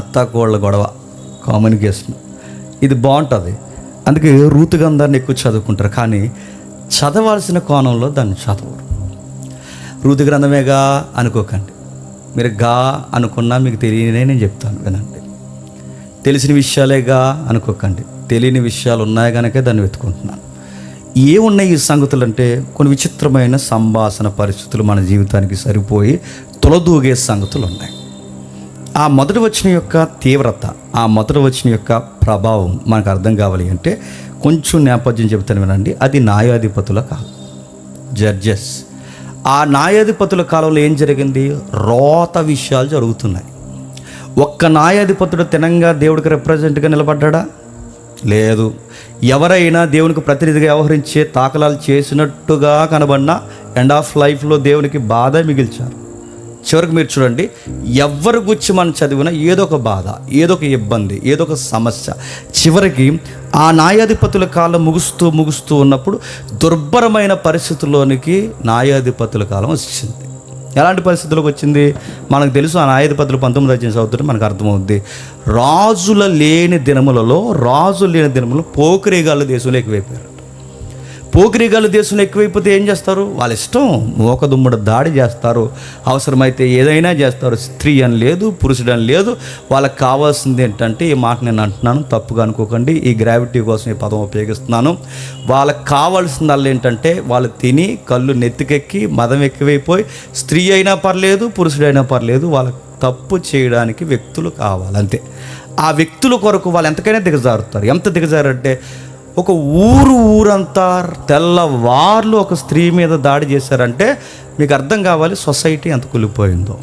అత్తాకోళ్ళ గొడవ, కమ్యూనికేషన్, ఇది బాగుంటుంది. అందుకే రూతు గ్రంథాన్ని ఎక్కువ చదువుకుంటారు, కానీ చదవాల్సిన కోణంలో దాన్ని చదవరు. రూతు గ్రంథమేగా అనుకోకండి. మీరు గా అనుకున్నా మీకు తెలియనే నేను చెప్తాను, వినండి. తెలిసిన విషయాలేగా అనుకోకండి. తెలియని విషయాలు ఉన్నాయి కనుక దాన్ని వెతుకుంటున్నాను. ఏమున్నాయి ఈ సంగతులు అంటే కొన్ని విచిత్రమైన సంభాషణ పరిస్థితులు మన జీవితానికి సరిపోయి తొలదూగే సంగతులు ఉన్నాయి. ఆ మొదటి వచనం యొక్క తీవ్రత, ఆ మొదటి వచనం యొక్క ప్రభావం మనకు అర్థం కావాలి అంటే కొంచెం నేపథ్యం చెబుతాను, వినండి. అది న్యాయాధిపతుల కాలం, జడ్జెస్. ఆ న్యాయాధిపతుల కాలంలో ఏం జరిగింది? రోత విషయాలు జరుగుతున్నాయి. ఒక్క న్యాయాధిపతుడు తినంగా దేవుడికి రిప్రజెంట్గా నిలబడ్డా? లేదు. ఎవరైనా దేవునికి ప్రతినిధిగా వ్యవహరించే తాకలాలు చేసినట్టుగా కనబడినా ఎండ్ ఆఫ్ లైఫ్లో దేవునికి బాధ మిగిల్చారు. చివరికి మీరు చూడండి, ఎవరి గురించి మనం చదివినా ఏదో ఒక బాధ, ఏదో ఒక ఇబ్బంది, ఏదో ఒక సమస్య. చివరికి ఆ న్యాయాధిపతుల కాలం ముగుస్తూ ఉన్నప్పుడు దుర్భరమైన పరిస్థితుల్లోనికి న్యాయాధిపతుల కాలం వచ్చింది. ఎలాంటి పరిస్థితులకు వచ్చింది మనకు తెలుసు. ఆ న్యాయాధిపతులు 19వ అధ్యాయం చదువుతుంటే మనకు అర్థమవుద్ది. రాజులు లేని దినములలో పోకిరీగాళ్ళ దేశంలో ఎక్కువైపోయారు. పోకిరీగాళ్ళ దేశంలో ఎక్కువైపోతే ఏం చేస్తారు? వాళ్ళ ఇష్టం, మోకదుమ్మడి దాడి చేస్తారు, అవసరమైతే ఏదైనా చేస్తారు. స్త్రీ అని లేదు, పురుషుడు అని లేదు. వాళ్ళకి కావాల్సింది ఏంటంటే, ఈ మాట నేను అంటున్నాను, తప్పుగా అనుకోకండి, ఈ గ్రావిటీ కోసం ఈ పదం ఉపయోగిస్తున్నాను. వాళ్ళకి కావాల్సిన వాళ్ళు ఏంటంటే, వాళ్ళు తిని కళ్ళు నెత్తికెక్కి మదం ఎక్కువైపోయి స్త్రీ అయినా పర్లేదు, పురుషుడైనా పర్లేదు, వాళ్ళకి తప్పు చేయడానికి వ్యక్తులు కావాలి, అంతే. ఆ వ్యక్తుల కొరకు వాళ్ళు ఎంతకైనా దిగజారుతారు. ఎంత దిగజారంటే, ఒక ఊరంతా తెల్లవార్లు ఒక స్త్రీ మీద దాడి చేశారంటే మీకు అర్థం కావాలి సొసైటీ ఎంత కూలిపోయిందో.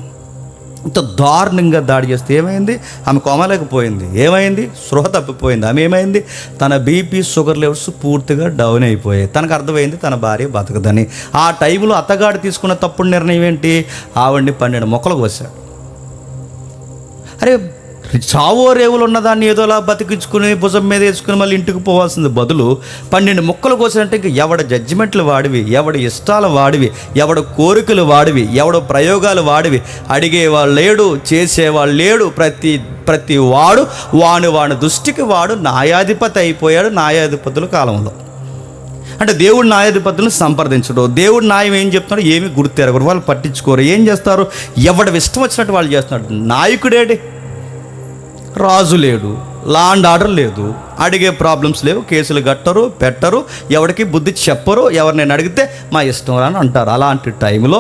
ఇంత దారుణంగా దాడి చేస్తే ఏమైంది? ఆమె కొమలేకపోయింది. ఏమైంది? స్పృహ తప్పిపోయింది. ఆమె ఏమైంది? తన బీపీ, షుగర్ లెవెల్స్ పూర్తిగా డౌన్ అయిపోయాయి. తనకు అర్థమైంది తన భార్య బతకదని. ఆ టైంలో అత్తగాడు తీసుకున్న తప్పుడు నిర్ణయం ఏంటి? ఆవిడ్ని 12 మొక్కలు కోసాడు. అరే, చావో రేవులు ఉన్నదాన్ని ఏదోలా బతికించుకుని భుజం మీద వేసుకుని మళ్ళీ ఇంటికి పోవాల్సింది బదులు 12 ముక్కలు కోసారంటే ఇంక ఎవడ జడ్జిమెంట్లు వాడివి, ఎవడ ఇష్టాల వాడివి, ఎవడ కోరికలు వాడివి, ఎవడ ప్రయోగాలు వాడివి, అడిగేవాళ్ళు లేడు, చేసేవాళ్ళు లేడు. ప్రతి వాడు వాని దృష్టికి వాడు న్యాయాధిపతి అయిపోయాడు న్యాయాధిపతుల కాలంలో. అంటే దేవుడు న్యాయాధిపతులను సంప్రదించడు. దేవుడు న్యాయం ఏం చెప్తున్నాడు ఏమి గుర్తెరగరు, వాళ్ళు పట్టించుకోరు. ఏం చేస్తారు? ఎవడ ఇష్టం వచ్చినట్టు వాళ్ళు చేస్తున్నాడు. నాయకుడేడే? రాజు లేడు, లా అండ్ ఆర్డర్ లేదు, అడిగే ప్రాబ్లమ్స్ లేవు, కేసులు పెట్టరు, ఎవరికి బుద్ధి చెప్పరు, ఎవరినైనా అడిగితే మా ఇష్టం అని అంటారు. అలాంటి టైంలో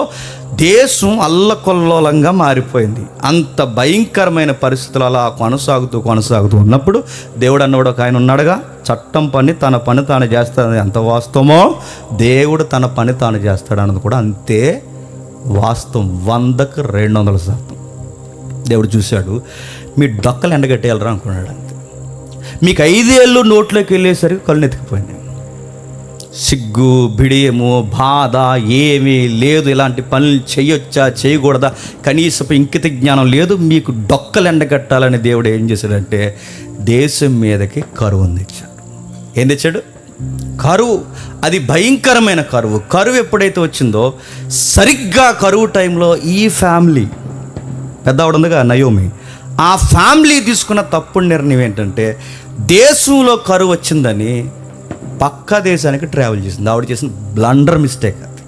దేశం అల్లకొల్లోలంగా మారిపోయింది. అంత భయంకరమైన పరిస్థితులు అలా కొనసాగుతూ ఉన్నప్పుడు దేవుడు అన్నవాడు ఒక ఆయన ఉన్నాడుగా, చట్టం పని తన పని తాను చేస్తాడని ఎంత వాస్తవమో దేవుడు తన పని తాను చేస్తాడు అన్నది కూడా అంతే వాస్తవం. 100కి 200%. దేవుడు చూశాడు, మీ డొక్కలు ఎండగట్టేయాలరా అనుకున్నాడు. అంతే. మీకు 5 ఏళ్ళు నోట్లోకి వెళ్ళేసరికి కళ్ళు ఎత్తికిపోయింది. సిగ్గు, బిడియము, బాధ ఏమీ లేదు. ఇలాంటి పనులు చేయొచ్చా చేయకూడదా కనీసపు ఇంకిత జ్ఞానం లేదు. మీకు డొక్కలు ఎండగట్టాలని దేవుడు ఏం చేశాడంటే దేశం మీదకి కరువుని తెచ్చాడు. ఏం తెచ్చాడు? కరువు. అది భయంకరమైన కరువు. కరువు ఎప్పుడైతే వచ్చిందో సరిగ్గా కరువు టైంలో ఈ ఫ్యామిలీ పెద్దవాడు ఉందిగా నయోమి, ఆ ఫ్యామిలీ తీసుకున్న తప్పుడు నిర్ణయం ఏంటంటే దేశంలో కరువు వచ్చిందని పక్క దేశానికి ట్రావెల్ చేసింది. ఆవిడ చేసిన బ్లండర్ మిస్టేక్ అది.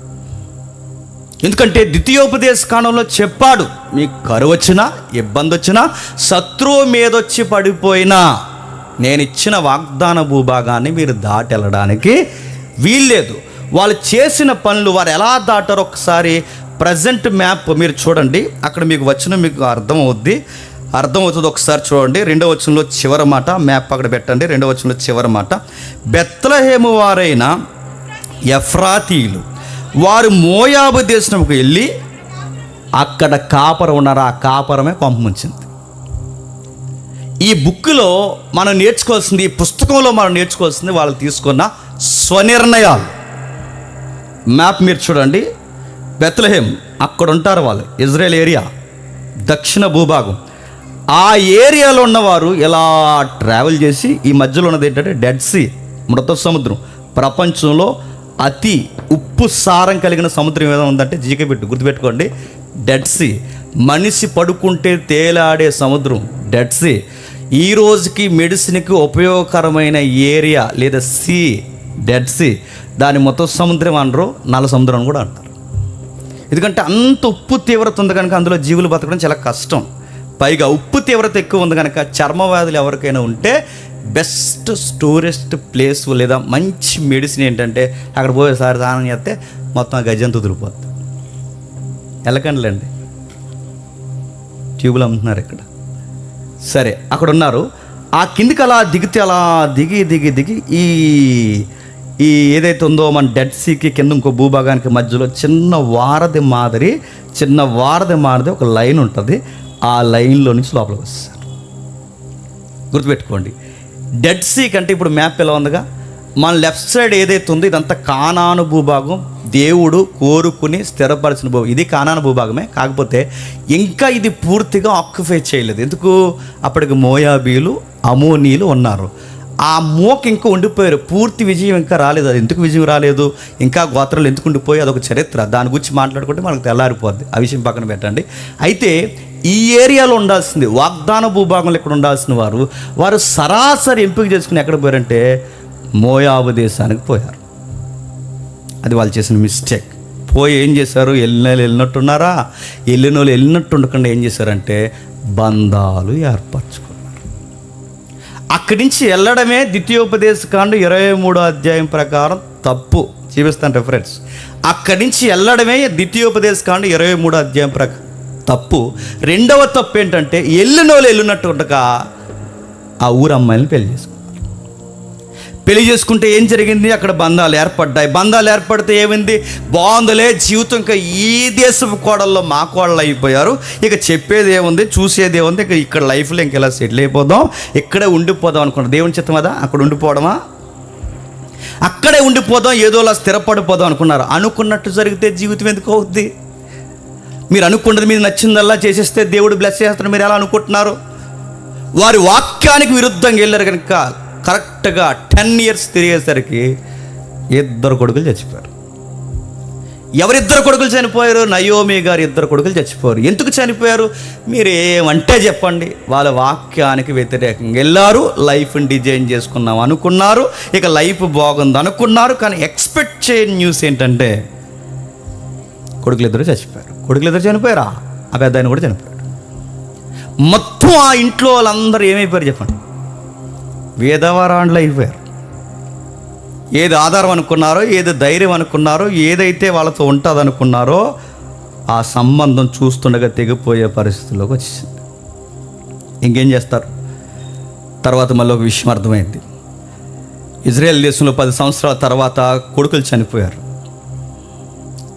ఎందుకంటే ద్వితీయోపదేశ కాలంలో చెప్పాడు, మీకు కరువు వచ్చినా ఇబ్బంది వచ్చినా శత్రువు మీదొచ్చి పడిపోయినా నేను ఇచ్చిన వాగ్దాన భూభాగాన్ని మీరు దాటి వెళ్ళడానికి వీల్లేదు. వాళ్ళు చేసిన పనులు వారు ఎలా దాటారో ఒకసారి ప్రజెంట్ మ్యాప్ మీరు చూడండి. అక్కడ మీకు మీకు అర్థమవుతుంది. ఒకసారి చూడండి. 2వ వచనంలో చివరి మాట, మ్యాప్ అక్కడ పెట్టండి. 2వ వచనంలో చివరి మాట, బెత్లెహేము వారైన ఎఫ్రాతీయులు వారు మోయాబు దేశంకు వెళ్ళి అక్కడ కాపరం ఉన్నారు. ఆ కాపరమే కొంపముంచింది. ఈ బుక్లో మనం నేర్చుకోవాల్సింది, ఈ పుస్తకంలో మనం నేర్చుకోవాల్సింది వాళ్ళు తీసుకున్న స్వనిర్ణయాలు. మ్యాప్ మీరు చూడండి. బెత్లెహేం అక్కడ ఉంటారు వాళ్ళు, ఇజ్రాయెల్ ఏరియా, దక్షిణ భూభాగం. ఆ ఏరియాలో ఉన్నవారు ఇలా ట్రావెల్ చేసి ఈ మధ్యలో ఉన్నది ఏంటంటే డెడ్ సీ, మృత సముద్రం. ప్రపంచంలో అతి ఉప్పు సారం కలిగిన సముద్రం ఏదో ఉందంటే గుర్తుపెట్టుకోండి, డెడ్ సీ. మనిషి పడుకుంటే తేలాడే సముద్రం డెడ్ సీ. ఈ రోజుకి మెడిసిన్కి ఉపయోగకరమైన ఏరియా లేదా సీ డెడ్ సీ. దాని మొత్తం సముద్రం అనరు, నల్ల సముద్రం అని కూడా అంటారు. ఎందుకంటే అంత ఉప్పు తీవ్రత ఉంది కనుక అందులో జీవులు బతకడం చాలా కష్టం. పైగా ఉప్పు తీవ్రత ఎక్కువ ఉంది కనుక చర్మ వ్యాధులు ఎవరికైనా ఉంటే బెస్ట్ స్టోరెస్ట్ ప్లేస్ లేదా మంచి మెడిసిన్ ఏంటంటే అక్కడ పోయేసారి స్నానం చేస్తే మొత్తం గజంత వదిలిపోతుంది. ఎలకండి ట్యూబులు అమ్ముతున్నారు ఇక్కడ. సరే, అక్కడ ఉన్నారు. ఆ కిందికి అలా దిగితే అలా దిగి ఈ ఏదైతే ఉందో మన డెడ్ సీకి కింద ఇంకో భూభాగానికి మధ్యలో చిన్న వారధి మాదిరి ఒక లైన్ ఉంటుంది. ఆ లైన్లో నుంచి లోపలికి వస్తారు. గుర్తుపెట్టుకోండి, డెడ్ సీ కంటే ఇప్పుడు మ్యాప్ ఎలా ఉందిగా, మన లెఫ్ట్ సైడ్ ఏదైతే ఉందో ఇదంతా కానాను భూభాగం, దేవుడు కోరుకుని స్థిరపరిచిన భూభాగం. ఇది కానాను భూభాగమే, కాకపోతే ఇంకా ఇది పూర్తిగా ఆక్యుపై చేయలేదు. ఎందుకు? అప్పటికి మోయాబీలు, అమోనీలు ఉన్నారు. ఆ మోక ఇంకా ఉండిపోయారు. పూర్తి విజయం ఇంకా రాలేదు. అది ఎందుకు విజయం రాలేదు, ఇంకా గోత్రాలు ఎందుకు ఉండిపోయి, అదొక చరిత్ర. దాని గురించి మాట్లాడుకుంటే మనకు తెల్లారిపోద్ది. ఆ విషయం పక్కన పెట్టండి. అయితే ఈ ఏరియాలో ఉండాల్సింది, వాగ్దాన భూభాగంలో ఇక్కడ ఉండాల్సిన వారు సరాసరి ఎంపిక చేసుకుని ఎక్కడ పోయారంటే మోయాబు దేశానికి పోయారు. అది వాళ్ళు చేసిన మిస్టేక్. పోయి ఏం చేశారు? వెళ్ళినట్టున్నారా? వెళ్ళిన వాళ్ళు వెళ్ళినట్టు ఉండకుండా ఏం చేశారంటే బంధాలు ఏర్పరచుకున్నారు. అక్కడి నుంచి వెళ్ళడమే ద్వితీయోపదేశకాండం 23వ అధ్యాయం ప్రకారం తప్పు. చూపిస్తాను రెఫరెన్స్. అక్కడి నుంచి వెళ్ళడమే ద్వితీయోపదేశకాండం 23వ అధ్యాయం ప్రకారం తప్పు. రెండవ తప్పు ఏంటంటే వెళ్ళిన వాళ్ళు వెళ్ళినట్టు ఉండగా ఆ ఊరు అమ్మాయిని పెళ్లి చేసుకుంటే ఏం జరిగింది? అక్కడ బంధాలు ఏర్పడ్డాయి. బంధాలు ఏర్పడితే ఏమైంది? బాగుందలే జీవితం, ఇంకా ఈ దేశపు కోడల్లో మా కోడలు అయిపోయారు, ఇక చెప్పేది ఏముంది, చూసేది ఏముంది, ఇక ఇక్కడ లైఫ్లో ఇంక ఇలా సెటిల్ అయిపోదాం, ఇక్కడే ఉండిపోదాం అనుకున్నాం. దేవుని చిత్తం కదా అక్కడ ఉండిపోవడమా? అక్కడే ఉండిపోదాం, ఏదోలా స్థిరపడిపోదాం అనుకున్నారు. అనుకున్నట్టు జరిగితే జీవితం ఎందుకు అవుద్ది? మీరు అనుకున్నది మీరు నచ్చిందల్లా చేసేస్తే దేవుడు బ్లెస్ చేస్తాడు. మీరు ఎలా అనుకుంటున్నారు? వారి వాక్యానికి విరుద్ధంగా వెళ్ళారు కనుక కరెక్ట్గా 10 years తిరిగేసరికి 2 కొడుకులు చచ్చిపోయారు. ఎవరిద్దరు కొడుకులు చనిపోయారు? నయోమి గారు 2 కొడుకులు చచ్చిపోయారు. ఎందుకు చనిపోయారు? మీరు ఏమంటే చెప్పండి. వాళ్ళ వాక్యానికి వ్యతిరేకంగా వెళ్ళారు. లైఫ్ని డిజైన్ చేసుకున్నాం అనుకున్నారు, ఇక లైఫ్ బాగుంది అనుకున్నారు. కానీ ఎక్స్పెక్ట్ చేయని న్యూస్ ఏంటంటే కొడుకులు 2 చచ్చిపోయారు. కొడుకులు 2 చనిపోయారా? ఆ పెద్ద ఆయన కూడా చనిపోయాడు. మొత్తం ఆ ఇంట్లో వాళ్ళందరూ ఏమైపోయారు చెప్పండి? వేదవరాండ్లు అయిపోయారు. ఏది ఆధారం అనుకున్నారో, ఏది ధైర్యం అనుకున్నారో, ఏదైతే వాళ్ళతో ఉంటుంది అనుకున్నారో ఆ సంబంధం చూస్తుండగా తెగిపోయే పరిస్థితుల్లోకి వచ్చేసింది. ఇంకేం చేస్తారు? తర్వాత మళ్ళీ ఒక విషయం అర్థమైంది. ఇజ్రాయెల్ దేశంలో 10 సంవత్సరాల తర్వాత కొడుకులు చనిపోయారు,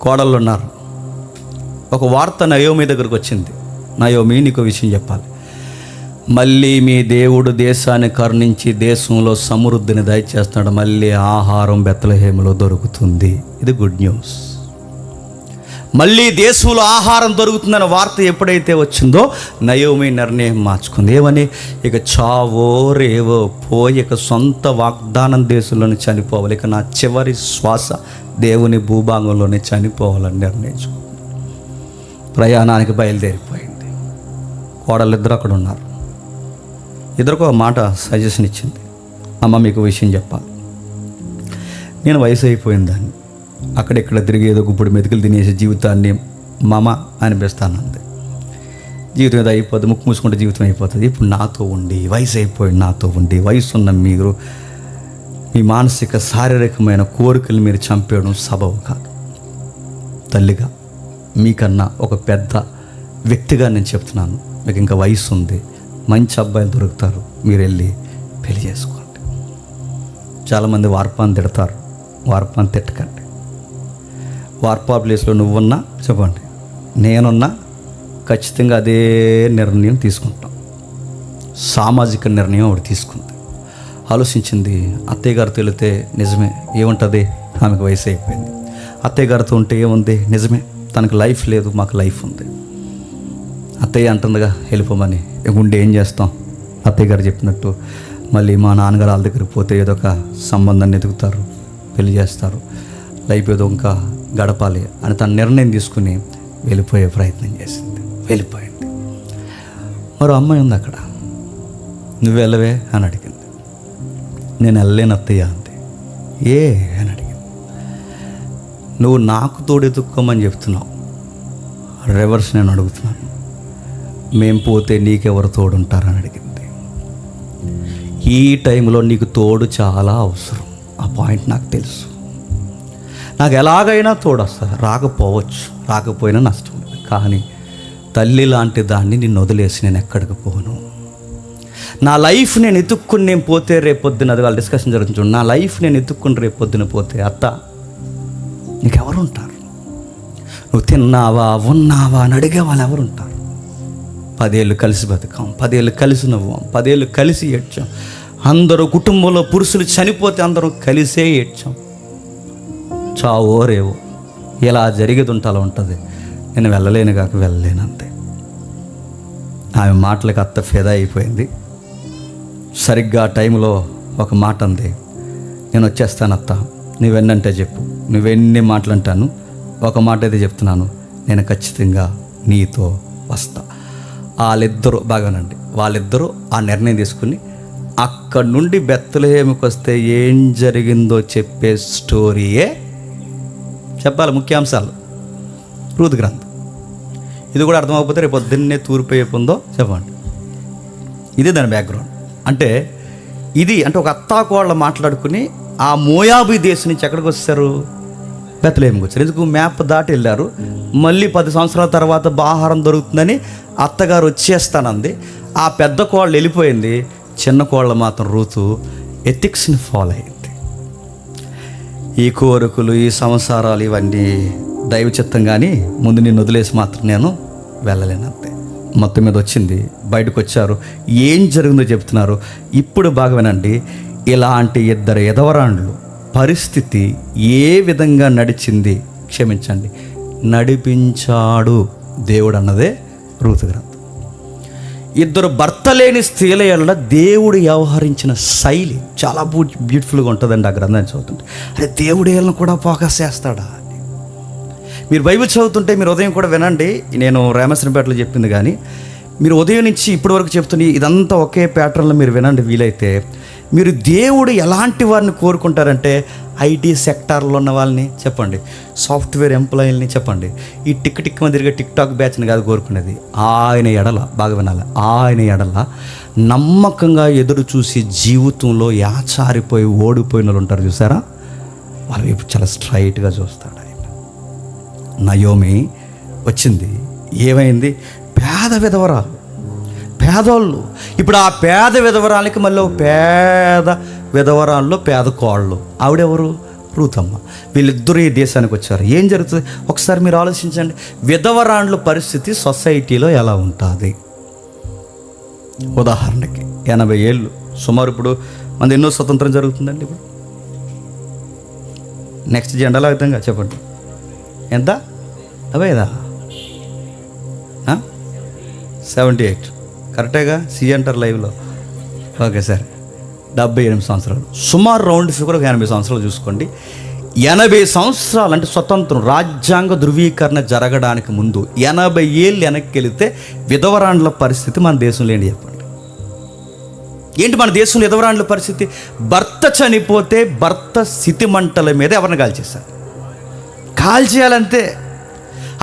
కోడళ్ళు ఉన్నారు. ఒక వార్త నయోమి దగ్గరకు వచ్చింది. నయోమి, నీకు విషయం చెప్పాలి. మళ్ళీ మీ దేవుడు దేశాన్ని కరుణించి దేశంలో సమృద్ధిని దయచేస్తున్నాడు. మళ్ళీ ఆహారం బెత్లెహేములో దొరుకుతుంది. ఇది గుడ్ న్యూస్. మళ్ళీ దేశంలో ఆహారం దొరుకుతుందన్న వార్త ఎప్పుడైతే వచ్చిందో నయోమి నిర్ణయం మార్చుకుంది. ఏమని? ఇక చావో రేవో పోయి ఇక సొంత వాగ్దానం దేశంలోనే చనిపోవాలి, ఇక నా చివరి శ్వాస దేవుని భూభాగంలోనే చనిపోవాలని నిర్ణయించుకుంది. ప్రయాణానికి బయలుదేరిపోయింది. కోడళ్ళిద్దరు అక్కడ ఉన్నారు. ఇద్దరికి ఒక మాట సజెషన్ ఇచ్చింది. అమ్మ, మీకు విషయం చెప్పాలి. నేను వయసు అయిపోయిన దాన్ని, అక్కడెక్కడ తిరిగి ఏదో గుప్పుడు మెతుకులు తినేసే జీవితాన్ని మమ అనిపిస్తాను. అంతే, జీవితం ఏదో అయిపోతుంది, ముక్కు మూసుకుంటే జీవితం అయిపోతుంది. ఇప్పుడు నాతో ఉండి, వయసు అయిపోయింది నాతో ఉండి, వయసు ఉన్న మీరు మీ మానసిక శారీరకమైన కోరికలు మీరు చంపేయడం సబబు కాదు. తల్లిగా మీకన్నా ఒక పెద్ద వ్యక్తిగా నేను చెప్తున్నాను, మీకు ఇంకా వయసు ఉంది, మంచి అబ్బాయిలు దొరుకుతారు, మీరు వెళ్ళి పెళ్లి చేసుకోండి. చాలామంది వార్పాన్ని తిడతారు. వార్పాన్ని తిట్టకండి. వార్పా ప్లేస్లో నువ్వున్నా చెప్పండి, నేనున్నా ఖచ్చితంగా అదే నిర్ణయం తీసుకుంటాం. సామాజిక నిర్ణయం ఒకటి తీసుకుంది. ఆలోచించింది. అత్తయ్య గారితో వెళితే నిజమే, ఏముంటుంది, ఆమెకు వయసు అయిపోయింది. అత్తయ్య గారితో ఉంటే ఏముంది, నిజమే, తనకు లైఫ్ లేదు, మాకు లైఫ్ ఉంది. అత్తయ్య అంటుందిగా వెళ్ళిపోమని. ఉండి ఏం చేస్తాం? అత్తయ్య గారు చెప్పినట్టు మళ్ళీ మా నాన్నగారు వాళ్ళ దగ్గరికి పోతే ఏదో ఒక సంబంధాన్ని ఎదుగుతారు, పెళ్లి చేస్తారు, లైఫ్ ఏదో ఇంకా గడపాలి అని తన నిర్ణయం తీసుకుని వెళ్ళిపోయే ప్రయత్నం చేసింది. వెళ్ళిపోయింది. మరో అమ్మాయి ఉంది అక్కడ. నువ్వు వెళ్ళవే అని అడిగింది. నేను వెళ్ళలేను అత్తయ్య అంది. ఏ అని అడిగింది. నువ్వు నాకు తోడు ఎత్తుక్కోమని చెప్తున్నావు, రివర్స్ నేను అడుగుతున్నాను, మేం పోతే నీకెవరు తోడుంటారని అడిగింది. ఈ టైంలో నీకు తోడు చాలా అవసరం. ఆ పాయింట్ నాకు తెలుసు. నాకు ఎలాగైనా తోడు వస్తుంది, రాకపోవచ్చు, రాకపోయినా నష్టం లేదు. కానీ తల్లి లాంటి దాన్ని నిన్ను వదిలేసి నేను ఎక్కడికి పోను. నా లైఫ్ నేను ఎత్తుక్కుని నేను పోతే రేపొద్దున, అది వాళ్ళ డిస్కషన్ జరుగుతుంది చూడండి, నా లైఫ్ నేను ఎత్తుక్కుని రేపొద్దున పోతే అత్త నీకెవరు ఉంటారు? నువ్వు తిన్నావా ఉన్నావా అని అడిగే వాళ్ళు ఎవరు ఉంటారు? 10 ఏళ్ళు కలిసి బతికాం, 10 ఏళ్ళు కలిసి నవ్వాం, 10 ఏళ్ళు కలిసి ఏడ్చాం. అందరూ కుటుంబంలో పురుషులు చనిపోతే అందరం కలిసే ఏడ్చాం. చావో రేవో ఇలా జరిగేది ఉంటే ఉంటుంది. నేను వెళ్ళలేను కాక వెళ్ళలేను అంతే. ఆమె మాటలకు అత్త ఫిదా అయిపోయింది. సరిగ్గా ఆ టైంలో ఒక మాట అంది, నేను వచ్చేస్తాను అత్త, నువ్వెన్నంటే చెప్పు, నువ్వెన్ని మాటలు అంటాను, ఒక మాట అయితే చెప్తున్నాను, నేను ఖచ్చితంగా నీతో వస్తా. వాళ్ళిద్దరూ బాగానండి, వాళ్ళిద్దరూ ఆ నిర్ణయం తీసుకుని అక్కడి నుండి బెత్లెహేముకి వస్తే ఏం జరిగిందో చెప్పే స్టోరీయే చెప్పాలి. ముఖ్యాంశాలు రూతు గ్రంథం. ఇది కూడా అర్థమైపోతే రేపు పొద్దున్నే తూర్పు అయిపోయిందో చెప్పండి. ఇదే దాని బ్యాక్గ్రౌండ్. అంటే ఇది అంటే ఒక అత్తాకోళ్ళ మాట్లాడుకుని ఆ మోయాబు దేశం నుంచి ఎక్కడికి వస్తారు? బెత్లెహేముకి వచ్చారు. ఎందుకు? మ్యాప్ దాటి వెళ్ళారు. మళ్ళీ 10 సంవత్సరాల తర్వాత ఆహారం దొరుకుతుందని అత్తగారు వచ్చేస్తానంది. ఆ పెద్ద కోళ్ళు వెళ్ళిపోయింది. చిన్న కోళ్ళ మాత్రం రూతు ఎథిక్స్ని ఫాలో అయింది. ఈ కోరికలు, ఈ సంసారాలు ఇవన్నీ దైవ చిత్తం, కానీ ముందు నిన్ను వదిలేసి మాత్రం నేను వెళ్ళలేను అంతే. మొత్తం మీద వచ్చింది, బయటకు వచ్చారు. ఏం జరిగిందో చెప్తున్నారు. ఇప్పుడు బాగా వినండి. ఇలాంటి 2 ఎదవరాండ్లు పరిస్థితి ఏ విధంగా నడిచింది, క్షమించండి, నడిపించాడు దేవుడు అన్నదే రూతు గ్రంథం. 2 భర్త లేని స్త్రీల ఎడల దేవుడు వ్యవహరించిన శైలి చాలా బ్యూటిఫుల్గా ఉంటుందండి. ఆ గ్రంథాన్ని చదువుతుంటే అరే దేవుడు వీళ్ళని కూడా ఫోకస్ చేస్తాడా అని. మీరు బైబిల్ చదువుతుంటే మీరు ఉదయం కూడా వినండి. నేను రామేశ్వరంపేటలో చెప్పింది, కానీ మీరు ఉదయం నుంచి ఇప్పటి వరకు చెప్తున్న ఇదంతా ఒకే ప్యాటర్న్లో మీరు వినండి. వీలైతే మీరు దేవుడు ఎలాంటి వారిని కోరుకుంటారంటే, ఐటీ సెక్టార్లో ఉన్న వాళ్ళని చెప్పండి, సాఫ్ట్వేర్ ఎంప్లాయీలని చెప్పండి, ఈ టిక్ మంది తిరిగే టిక్టాక్ బ్యాచ్ని కాదు కోరుకునేది. ఆయన ఎడల బాగా వినాలి, ఆయన ఎడల నమ్మకంగా ఎదురు చూసి జీవితంలో యాచారిపోయి ఓడిపోయిన వాళ్ళు ఉంటారు చూసారా, వాళ్ళ వైపు చాలా స్ట్రైట్గా చూస్తాడు ఆయన. నయోమి వచ్చింది, ఏమైంది? పేద విధవరాలు, పేదోళ్ళు. ఇప్పుడు ఆ పేద విధవరాలకి మళ్ళీ పేద విధవరాల్లో పేద కోళ్ళు. ఆవిడెవరు? రూతమ్మ. వీళ్ళిద్దరూ ఈ దేశానికి వచ్చారు. ఏం జరుగుతుంది ఒకసారి మీరు ఆలోచించండి. విధవరాండ్ల పరిస్థితి సొసైటీలో ఎలా ఉంటుంది? ఉదాహరణకి 80 ఏళ్ళు సుమారు. ఇప్పుడు మనది ఎన్నో స్వతంత్రం జరుగుతుందండి. ఇప్పుడు నెక్స్ట్ జెండాలో విధంగా చెప్పండి, ఎంత? 75 78 కరెక్టేగా? సి అంటారు లైవ్లో. ఓకే సార్, 78 సంవత్సరాలు సుమారు. రౌండ్ ఫిగర్ 80 సంవత్సరాలు చూసుకోండి. 80 సంవత్సరాలు అంటే స్వతంత్రం, రాజ్యాంగ ధృవీకరణ జరగడానికి ముందు 80 ఏళ్ళు వెనక్కి వెళితే విధవరాండ్ల పరిస్థితి మన దేశంలో ఏంటి చెప్పండి? ఏంటి మన దేశంలో విధవరాండ్ల పరిస్థితి? భర్త చనిపోతే భర్త స్థితి మంటల మీద ఎవరిని కాల్చేశారు? కాల్చేయాలంతే.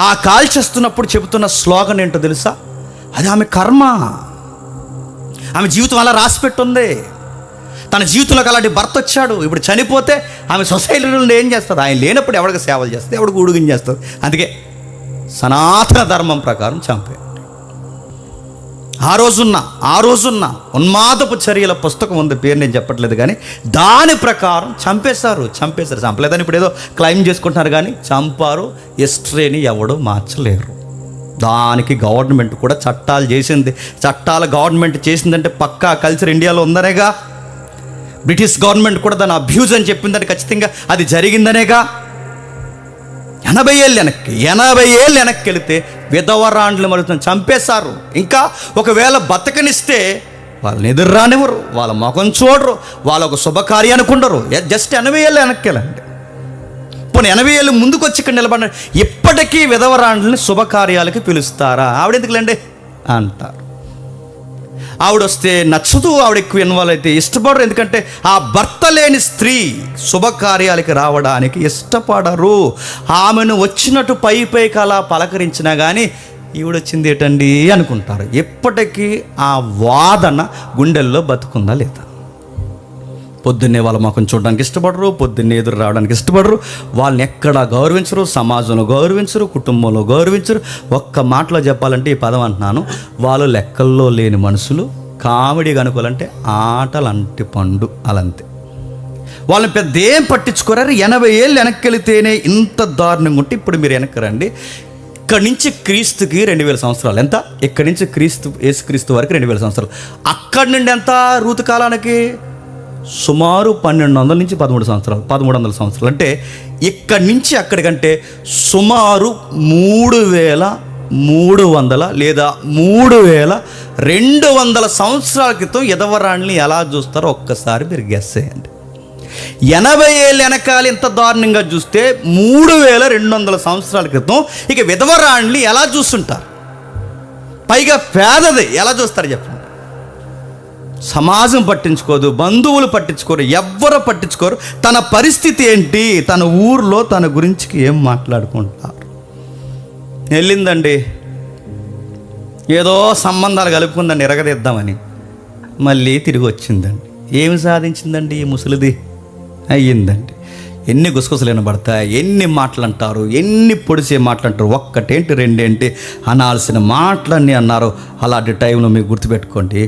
ఆ కాల్చేస్తున్నప్పుడు చెబుతున్న స్లోగన్ ఏంటో తెలుసా? అది ఆమె కర్మ. ఆమె జీవితం అలా రాసిపెట్టుంది. తన జీవితంలోకి అలాంటి భర్త వచ్చాడు. ఇప్పుడు చనిపోతే ఆమె సొసైటీలో ఏం చేస్తుంది? ఆయన లేనప్పుడు ఎవరికి సేవలు చేస్తుంది, ఎవరికి ఉడుగుని చేస్తుంది. అందుకే సనాతన ధర్మం ప్రకారం చంపేయండి. ఆ రోజున్న ఉన్మాదపు చర్యల పుస్తకం ఉంది, పేరు నేను చెప్పట్లేదు, కానీ దాని ప్రకారం చంపేశారు. చంపలేదని ఇప్పుడు ఏదో క్లైమ్ చేసుకుంటున్నారు, కానీ చంపారు. హిస్టరీని ఎవడో మార్చలేరు. దానికి గవర్నమెంట్ కూడా చట్టాలు చేసింది. చట్టాలు గవర్నమెంట్ చేసిందంటే పక్కా కల్చర్ ఇండియాలో ఉందనేగా. బ్రిటిష్ గవర్నమెంట్ కూడా దాని అబ్యూజ్ అని చెప్పిందంటే ఖచ్చితంగా అది జరిగిందనేగా. 80 ఏళ్ళు వెనక్కి వెళితే విధవరాండ్లు మరుగుతుంది, చంపేశారు. ఇంకా ఒకవేళ బతకనిస్తే వాళ్ళని ఎదురు రానివ్వరు, వాళ్ళ ముఖం చూడరు, వాళ్ళ ఒక శుభకార్యానికి ఉండరు. జస్ట్ 80 ఏళ్ళు వెనక్కి వెళ్ళండి. పోనీ 80 ఏళ్ళు ముందుకు వచ్చి ఇక్కడ నిలబడినాడు. ఇప్పటికీ విధవరాండ్లని శుభకార్యాలకి పిలుస్తారా? ఆవిడెందుకులేండి అంటారు. ఆవిడ వస్తే నచ్చదు, ఆవిడ ఎక్కువ ఇన్వాల్వ్ అయితే ఇష్టపడరు. ఎందుకంటే ఆ భర్త లేని స్త్రీ శుభకార్యాలకి రావడానికి ఇష్టపడరు. ఆమెను వచ్చినట్టు పైకి అలా పలకరించినా కానీ ఈవిడొచ్చింది ఏంటండి అనుకుంటారు. ఎప్పటికీ ఆ వాదన గుండెల్లో బతుకుందా లేదా? పొద్దున్నే వాళ్ళ ముఖం చూడడానికి ఇష్టపడరు, పొద్దున్నే ఎదురు రావడానికి ఇష్టపడరు, వాళ్ళని ఎక్కడా గౌరవించరు, సమాజంలో గౌరవించరు, కుటుంబంలో గౌరవించరు. ఒక్క మాటలో చెప్పాలంటే ఈ పదం అంటున్నాను, వాళ్ళు లెక్కల్లో లేని మనుషులు. కామెడీగా అనుకోవాలంటే ఆటలంటి పండు అలంతే. వాళ్ళని పెద్ద ఏం పట్టించుకోరారు. 80 ఏళ్ళు వెనక్కి వెళితేనే ఇంత దారుణంగా ఉంటే ఇప్పుడు మీరు వెనక్కి రండి. ఇక్కడి నుంచి క్రీస్తుకి 2000 సంవత్సరాలు. ఎంత? ఇక్కడి నుంచి యేసుక్రీస్తు వరకు 2000 సంవత్సరాలు. అక్కడి నుండి ఎంత రూతు కాలానికి? సుమారు 1200 నుంచి 1300 సంవత్సరాలు, 1300 సంవత్సరాలు. అంటే ఇక్కడి నుంచి అక్కడికంటే సుమారు 3300 లేదా 3200 సంవత్సరాల క్రితం ఎదవరాణ్ణి ఎలా చూస్తారో ఒక్కసారి మీరు గెస్ చేయండి. 80 ఏళ్ళు వెనకాల ఇంత దారుణంగా చూస్తే 3200 సంవత్సరాల క్రితం ఇక విధవరాణ్ణి ఎలా చూస్తుంటారు? పైగా పేదది ఎలా చూస్తారు చెప్పండి? సమాజం పట్టించుకోదు, బంధువులు పట్టించుకోరు, ఎవ్వరు పట్టించుకోరు. తన పరిస్థితి ఏంటి, తన ఊర్లో తన గురించి ఏం మాట్లాడుకుంటారు? వెళ్ళిందండి, ఏదో సంబంధాలు కలుపుకుందండి ఎరగదిద్దామని, మళ్ళీ తిరిగి వచ్చిందండి. ఏమి సాధించిందండి ఈ ముసలిది? అయ్యిందండి. ఎన్ని గుసగుసలు పడతాయి, ఎన్ని మాటలు అంటారు, ఎన్ని పొడిసే మాటలు అంటారు. ఒక్కటేంటి రెండేంటి అనాల్సిన మాటలన్నీ అన్నారు. అలాంటి టైంలో మీకు గుర్తుపెట్టుకోండి,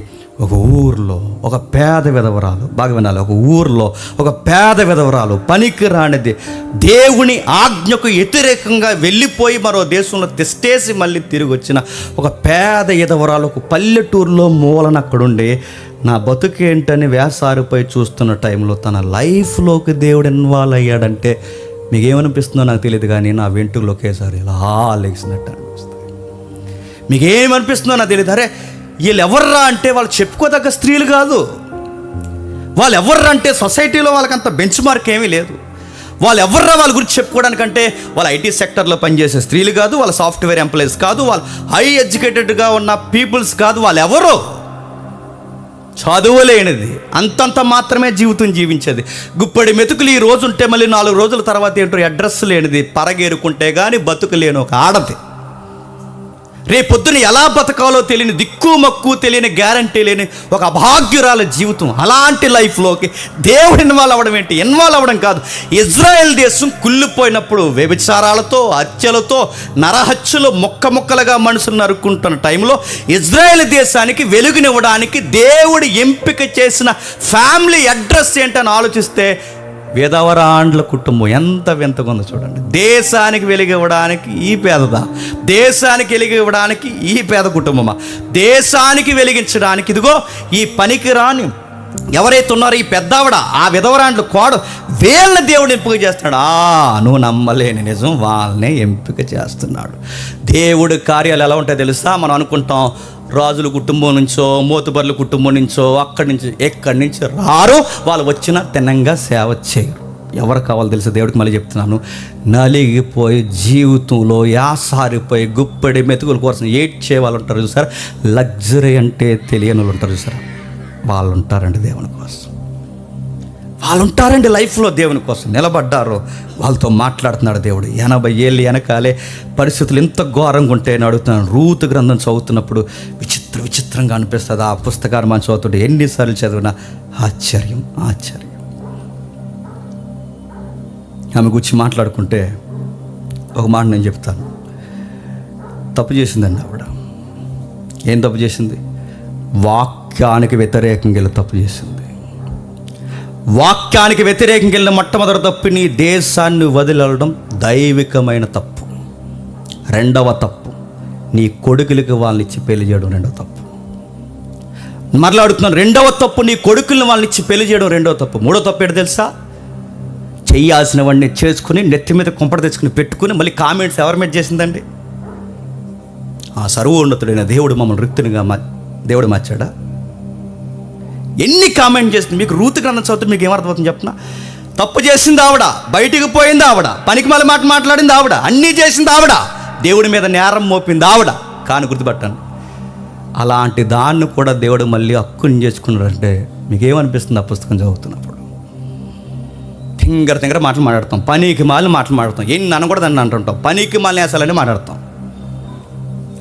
ఒక ఊర్లో ఒక పేద విధవరాలు, బాగా వినాలి, ఒక ఊర్లో ఒక పేద విధవరాలు, పనికి రానిది, దేవుని ఆజ్ఞకు వ్యతిరేకంగా వెళ్ళిపోయి మరో దేశంలో తెస్టేసి మళ్ళీ తిరిగి వచ్చిన ఒక పేద విధవరాలు ఒక పల్లెటూరులో మూలన అక్కడుండి నా బతుకేంటని వేసారిపోయి చూస్తున్న టైంలో తన లైఫ్లోకి దేవుడు ఇన్వాల్వ్ అయ్యాడంటే మీకేమనిపిస్తుందో నాకు తెలియదు, కానీ నా వెంట్రుకలు ఒకేసారి ఇలా లేచినట్టు అనిపిస్తుంది. మీకేమనిపిస్తుందో నాకు తెలియదు. అరే వీళ్ళు ఎవర్రా అంటే వాళ్ళు చెప్పుకోదగ్గ స్త్రీలు కాదు. వాళ్ళు ఎవర్రా అంటే సొసైటీలో వాళ్ళకంత బెంచ్ మార్క్ ఏమీ లేదు. వాళ్ళు ఎవర్రా వాళ్ళ గురించి చెప్పుకోవడానికంటే వాళ్ళ ఐటీ సెక్టర్లో పనిచేసే స్త్రీలు కాదు, వాళ్ళ సాఫ్ట్వేర్ ఎంప్లాయీస్ కాదు, వాళ్ళు హై ఎడ్యుకేటెడ్గా ఉన్న పీపుల్స్ కాదు. వాళ్ళు ఎవరో చదువులేనిది, అంతంత మాత్రమే జీవితం జీవించేది. గుప్పడి మెతుకులు ఈ రోజు ఉంటే మళ్ళీ 4 రోజుల తర్వాత ఏంటో అడ్రస్ లేనిది, పరగేరుకుంటే కానీ బతుకు లేని ఒక ఆడది. రేపొద్దున ఎలా బతకాలో తెలియని, దిక్కు మక్కు తెలియని, గ్యారంటీ లేని ఒక అభాగ్యురాల జీవితం. అలాంటి లైఫ్లోకి దేవుడు ఇన్వాల్వ్ అవ్వడం ఏంటి? ఇన్వాల్వ్ అవ్వడం కాదు. ఇజ్రాయెల్ దేశం కుళ్ళిపోయినప్పుడు వ్యభిచారాలతో, హత్యలతో, నరహత్యలు, ముక్కలుగా మనుషులు నరుక్కుంటున్న టైంలో ఇజ్రాయెల్ దేశానికి వెలుగునివ్వడానికి దేవుడు ఎంపిక చేసిన ఫ్యామిలీ అడ్రస్ ఏంటని ఆలోచిస్తే విధవరాండ్ల కుటుంబం ఎంత వింతగా ఉందో చూడండి. దేశానికి వెలిగివ్వడానికి ఈ పేదదా, దేశానికి వెలిగివ్వడానికి ఈ పేద కుటుంబమా, దేశానికి వెలిగించడానికి ఇదిగో ఈ పనికిరాని ఎవరైతే ఉన్నారో ఈ పెద్దావిడ, ఆ విధవరాండ్ల కోడ, వీళ్ళని దేవుడు ఎంపిక చేస్తున్నాడు. నువ్వు నమ్మలేని నిజం, వాళ్ళనే ఎంపిక చేస్తున్నాడు. దేవుడు కార్యాలు ఎలా ఉంటాయో తెలుసా? మనం అనుకుంటాం రాజుల కుటుంబం నుంచో, మోతుబర్ల కుటుంబం నుంచో, ఎక్కడి నుంచి రారు. వాళ్ళు వచ్చిన తినంగా సేవ చేయరు. ఎవరు కావాలో తెలుసు దేవుడికి? మళ్ళీ చెప్తున్నాను, నలిగిపోయి జీవితంలో యాసారిపోయి గుప్పడి మెతుకుల కోసం ఏడ్చే వాళ్ళు ఉంటారు చూసారా, లగ్జరీ అంటే తెలియని వాళ్ళు ఉంటారు చూసారా, వాళ్ళు ఉంటారండి దేవుని కోసం. వాళ్ళు ఉంటారండి లైఫ్లో దేవుని కోసం నిలబడ్డారు. వాళ్ళతో మాట్లాడుతున్నాడు దేవుడు. 80 ఏళ్ళు వెనకాలే పరిస్థితులు ఎంత ఘోరంగా ఉంటాయని అడుగుతున్నాను. రూతు గ్రంథం చదువుతున్నప్పుడు విచిత్రంగా అనిపిస్తుంది. ఆ పుస్తకాన్ని మనం చదువుతుంటే ఎన్నిసార్లు చదివినా ఆశ్చర్యం. ఆమె గురించి మాట్లాడుకుంటే ఒక మాట నేను చెప్తాను. తప్పు చేసిందండి ఆవిడ. ఏం తప్పు చేసింది? వాక్యానికి వ్యతిరేకంగా వెళ్ళి తప్పు చేసింది. వాక్యానికి వ్యతిరేకంగా వెళ్ళిన మొట్టమొదటి తప్పు నీ దేశాన్ని వదిలడం దైవికమైన తప్పు. రెండవ తప్పు నీ కొడుకులకి వాళ్ళని ఇచ్చి పెళ్లి చేయడం రెండవ తప్పు. మరలా అడుగుతున్నాను, రెండవ తప్పు నీ కొడుకుల్ని వాళ్ళని ఇచ్చి పెళ్లి చేయడం రెండవ తప్పు. మూడో తప్పు ఏంటో తెలుసా? చెయ్యాల్సిన వాడిని చేసుకుని నెత్తి మీద కుంపట తెచ్చుకుని పెట్టుకుని మళ్ళీ కామెంట్స్ ఎవరి మీద చేసిందండి? ఆ సర్వోన్నతుడైన దేవుడు మమ్మల్ని రిక్తునిగా దేవుడు మార్చాడా? ఎన్ని కామెంట్ చేస్తుంది. మీకు రూతు గ్రంథం చదువుతుంది, మీకు ఏమర్థమవుతుంది చెప్పనా? తప్పు చేసింది ఆవిడ, బయటికి పోయింది ఆవిడ, పనికి మళ్ళీ మాట్లాడింది ఆవిడ, అన్నీ చేసింది ఆవిడ, దేవుడి మీద నేరం మోపింది ఆవిడ. కానీ గుర్తుపట్టండి, అలాంటి దాన్ని కూడా దేవుడు మళ్ళీ హక్కుని చేసుకున్నాడంటే మీకేమనిపిస్తుంది ఆ పుస్తకం చదువుతున్నప్పుడు? తింగర మాటలు మాట్లాడతాం, పనికి మాలిన మాటలు మాట్లాడతాం, ఎన్ని అనకూడదు అని అంటుంటాం, పనికి మాలిన వేసాలని మాట్లాడతాం.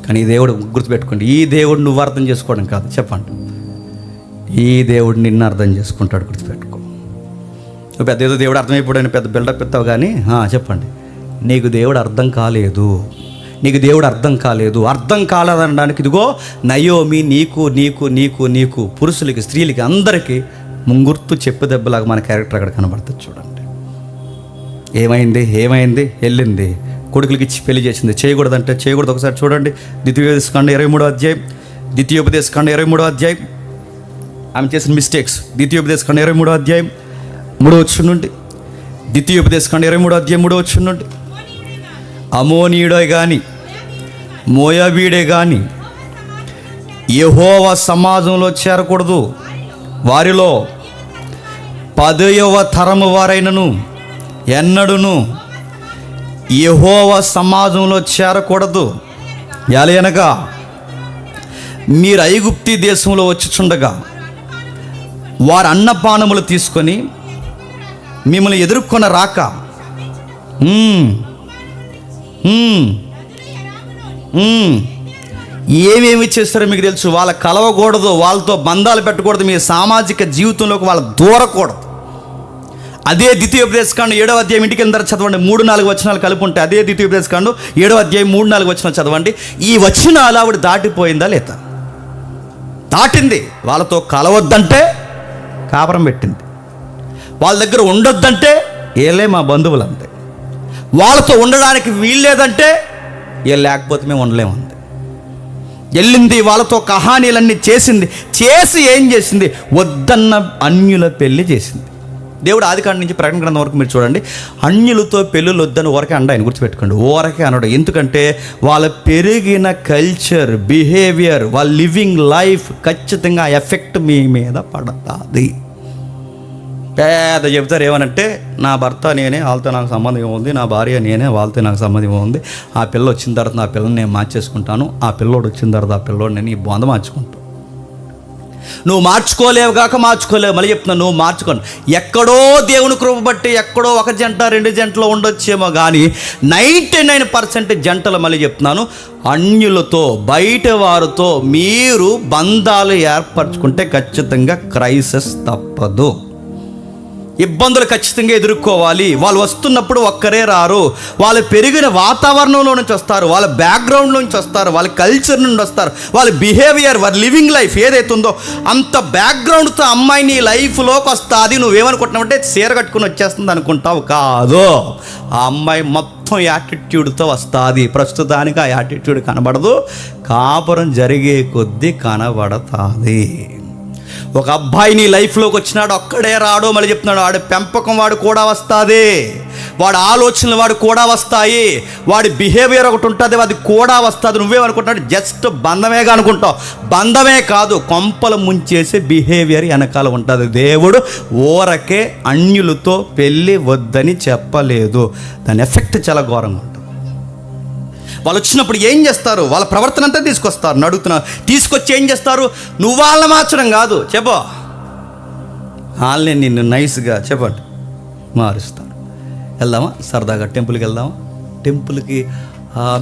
కానీ ఈ దేవుడు గుర్తుపెట్టుకోండి, ఈ దేవుడు నువ్వు అర్థం చేసుకోవడం కాదు, చెప్పండి, ఈ దేవుడు నిన్ను అర్థం చేసుకుంటాడు. గుర్తుపెట్టుకో. నువ్వు పెద్ద ఏదో దేవుడు అర్థమైపోయాడని పెద్ద బిల్డప్ ఎత్తావు కానీ చెప్పండి, నీకు దేవుడు అర్థం కాలేదు, నీకు దేవుడు అర్థం కాలేదు. అర్థం కాలేదనడానికి ఇదిగో నయోమి నీకు నీకు నీకు నీకు పురుషులకి, స్త్రీలకి, అందరికీ ముంగుర్తు చెప్పు దెబ్బలాగా మన క్యారెక్టర్ అక్కడ కనబడుతుంది. చూడండి, ఏమైంది వెళ్ళింది, కొడుకులకి ఇచ్చి పెళ్లి చేసింది. చేయకూడదంటే చేయకూడదు. ఒకసారి చూడండి, ద్వితీయోపదేశకాండం 23వ అధ్యాయం, ద్వితీయోపదేశకాండం 23వ అధ్యాయం. ఆమె చేసిన మిస్టేక్స్. ద్వితీయోపదేశకాండం 23వ అధ్యాయం 3వ వచనం నుండి, ద్వితీయోపదేశకాండం 23వ అధ్యాయం 3వ వచనం నుండి, అమోనీయుడే కానీ మోయాబీడే కానీ యెహోవా సమాజంలో చేరకూడదు, వారిలో 10వ తరము వారైనను ఎన్నడును యెహోవా సమాజంలో చేరకూడదు. ఎలయనగా మీరు ఐగుప్తీ దేశంలో వచ్చుచుండగా వారు అన్నపానములు తీసుకొని మిమ్మల్ని ఎదుర్కొన రాక ఏమేమి చేస్తారో మీకు తెలుసు. వాళ్ళ కలవకూడదు, వాళ్ళతో బంధాలు పెట్టకూడదు, మీ సామాజిక జీవితంలోకి వాళ్ళు దూరకూడదు. అదే ద్వితీయోపదేశకాండం 7వ అధ్యాయం ఇంటికి వెళ్ళిన తర్వాత చదవండి, 3-4 వచనాలు కలిపి ఉంటాయి. అదే ద్వితీయోపదేశకాండం 7వ అధ్యాయం 3-4 వచనాలు చదవండి. ఈ వచనాలు ఆవిడ దాటిపోయిందా లేదా? దాటింది. వాళ్ళతో కలవద్దంటే కాపురం పెట్టింది, వాళ్ళ దగ్గర ఉండొద్దంటే ఏలే మా బంధువులు అంతే, వాళ్ళతో ఉండడానికి వీల్లేదంటే ఏ లేకపోతే మేము ఉండలేమంది. వెళ్ళింది, వాళ్ళతో కహానీలన్నీ చేసింది, చేసి ఏం చేసింది? వద్దన్న అన్యుల పెళ్లి చేసింది. దేవుడు ఆదికాండం నుంచి ప్రకటన గ్రంథం వరకు మీరు చూడండి, అన్యులతో పెళ్ళిళ్ళు వద్దని ఊరకే అండ, ఆయన గుర్తుపెట్టుకోండి, ఊరకే అనడు. ఎందుకంటే వాళ్ళ పెరిగిన కల్చర్, బిహేవియర్, వాళ్ళ లివింగ్ లైఫ్ ఖచ్చితంగా ఎఫెక్ట్ మీ మీద పడుతుంది. పేద చెబుతారు ఏమనంటే, నా భర్త నేనే, వాళ్ళతో నాకు సంబంధం ఏముంది, నా భార్య నేనే, వాళ్ళతో నాకు సంబంధం ఏముంది, ఆ పిల్ల వచ్చిన తర్వాత నా పిల్లని నేను మార్చేసుకుంటాను, ఆ పిల్లోడు వచ్చిన తర్వాత ఆ పిల్లోడు నేను ఈ బొంద మార్చుకుంటాను. నువ్వు మార్చుకోలేవు కాక మార్చుకోలేవు. మళ్ళీ చెప్తున్నాను, నువ్వు మార్చుకోను. ఎక్కడో దేవుని కృప బట్టి ఎక్కడో 1 జంట 2 జంటలో ఉండొచ్చేమో కానీ 99% జంటలు, మళ్ళీ చెప్తున్నాను, అన్యులతో బయట వారితో మీరు బంధాలు ఏర్పరచుకుంటే ఖచ్చితంగా క్రైసిస్ తప్పదు, ఇబ్బందులు ఖచ్చితంగా ఎదుర్కోవాలి. వాళ్ళు వస్తున్నప్పుడు ఒక్కరే రారు, వాళ్ళు పెరిగిన వాతావరణంలో నుంచి వస్తారు, వాళ్ళ బ్యాక్గ్రౌండ్ నుంచి వస్తారు, వాళ్ళ కల్చర్ నుండి వస్తారు, వాళ్ళ బిహేవియర్, వాళ్ళ లివింగ్ లైఫ్ ఏదైతే ఉందో అంత బ్యాక్గ్రౌండ్తో అమ్మాయి నీ లైఫ్లోకి వస్తుంది. నువ్వేమనుకుంటున్నావంటే చీర కట్టుకుని వచ్చేస్తుంది అనుకుంటావు, కాదు. ఆ అమ్మాయి మొత్తం యాటిట్యూడ్తో వస్తుంది. ప్రస్తుతానికి ఆ యాటిట్యూడ్ కనబడదు, కాపురం జరిగే కొద్దీ కనబడుతుంది. ఒక అబ్బాయి నీ లైఫ్లోకి వచ్చినాడు, ఒక్కడే రాడు, మళ్ళీ చెప్తున్నాడు, వాడి పెంపకం వాడు కూడా వస్తుంది, వాడి ఆలోచనలు వాడు కూడా వస్తాయి, వాడి బిహేవియర్ ఒకటి ఉంటుంది, అది కూడా వస్తుంది. నువ్వేమనుకుంటున్నాడు? జస్ట్ బంధమేగా అనుకుంటావు. బంధమే కాదు, కొంపలు ముంచేసే బిహేవియర్ వెనకాల ఉంటుంది. దేవుడు ఊరకే అన్యులతో పెళ్ళి వద్దని చెప్పలేదు. దాని ఎఫెక్ట్ చాలా ఘోరంగా ఉంటుంది. వాళ్ళు వచ్చినప్పుడు ఏం చేస్తారు? వాళ్ళ ప్రవర్తన అంతా తీసుకొస్తారు. అడుగుతున్నారు, తీసుకొచ్చి ఏం చేస్తారు? నువ్వు వాళ్ళని మార్చడం కాదు, చెప్పు, వాళ్ళని నిన్ను నైస్గా చెప్పండి మారుస్తారు. వెళ్దామా సరదాగా టెంపుల్కి వెళ్దామా? టెంపుల్కి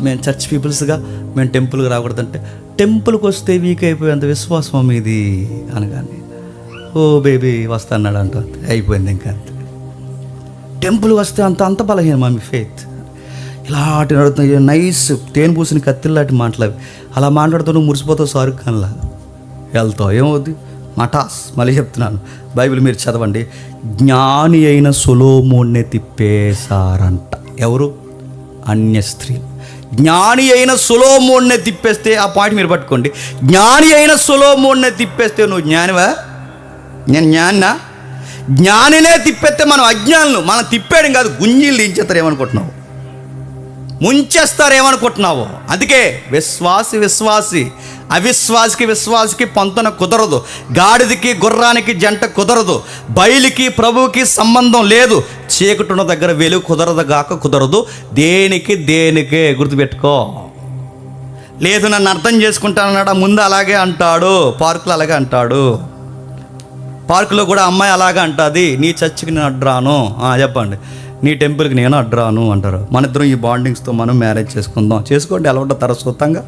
మేము చర్చ్ పీపుల్స్గా మేము టెంపుల్కి రాకూడదంటే, టెంపుల్కి వస్తే వీక్ అయిపోయేంత విశ్వాసం మీది అనగానే, ఓ బేబీ వస్తా అన్నాడు అంట, అయిపోయింది ఇంకా అంతే. టెంపుల్ వస్తే అంత బలహీనమా మీ ఫెయిత్? ఇలాంటి నడుతున్నాయి, నైస్ తేనె పూసిన కత్తిలాంటి మాటలు అవి. అలా మాట్లాడుతూ నువ్వు మురిసిపోతావు, షారుఖ్ ఖాన్లా వెళ్తావు, ఏమవుద్ది? మటాస్. మళ్ళీ చెప్తున్నాను, బైబిల్ మీరు చదవండి. జ్ఞాని అయిన సొలొమోన్నే తిప్పేశారంట. ఎవరు? అన్య స్త్రీలు. జ్ఞాని అయిన సొలొమోన్నే తిప్పేస్తే, ఆ పాయింట్ మీరు పట్టుకోండి, జ్ఞాని అయిన సొలొమోన్నే తిప్పేస్తే నువ్వు జ్ఞానివా? నేను జ్ఞానినా? జ్ఞానినే తిప్పేస్తే మనం అజ్ఞానులు. మనం తిప్పేయడం కాదు, గుంజీలు దించేస్తారు. ఏమనుకుంటున్నావు? ముంచేస్తారేమనుకుంటున్నావు? అందుకే విశ్వాసి అవిశ్వాసికి పొంతన కుదరదు. గాడిదకి గుర్రానికి జంట కుదరదు. బయలుకి ప్రభువుకి సంబంధం లేదు. చీకటున్న దగ్గర వెలుగు కుదరదు గాక కుదరదు. దేనికే గుర్తుపెట్టుకో. లేదు నన్ను అర్థం చేసుకుంటానన్నాడు, ముందు అలాగే అంటాడు. పార్కులో అలాగే అంటాడు. పార్కులో కూడా అమ్మాయి అలాగే అంటుంది, నీ చర్చికి నేను అడ్రాను. చెప్పండి, నీ టెంపుల్కి నేను అడ్రాను అంటారు. మన ఇద్దరం ఈ బాండింగ్స్తో మనం మ్యారేజ్ చేసుకుందాం. చేసుకోండి, ఎలా ఉంటుందో తరస్వతంగా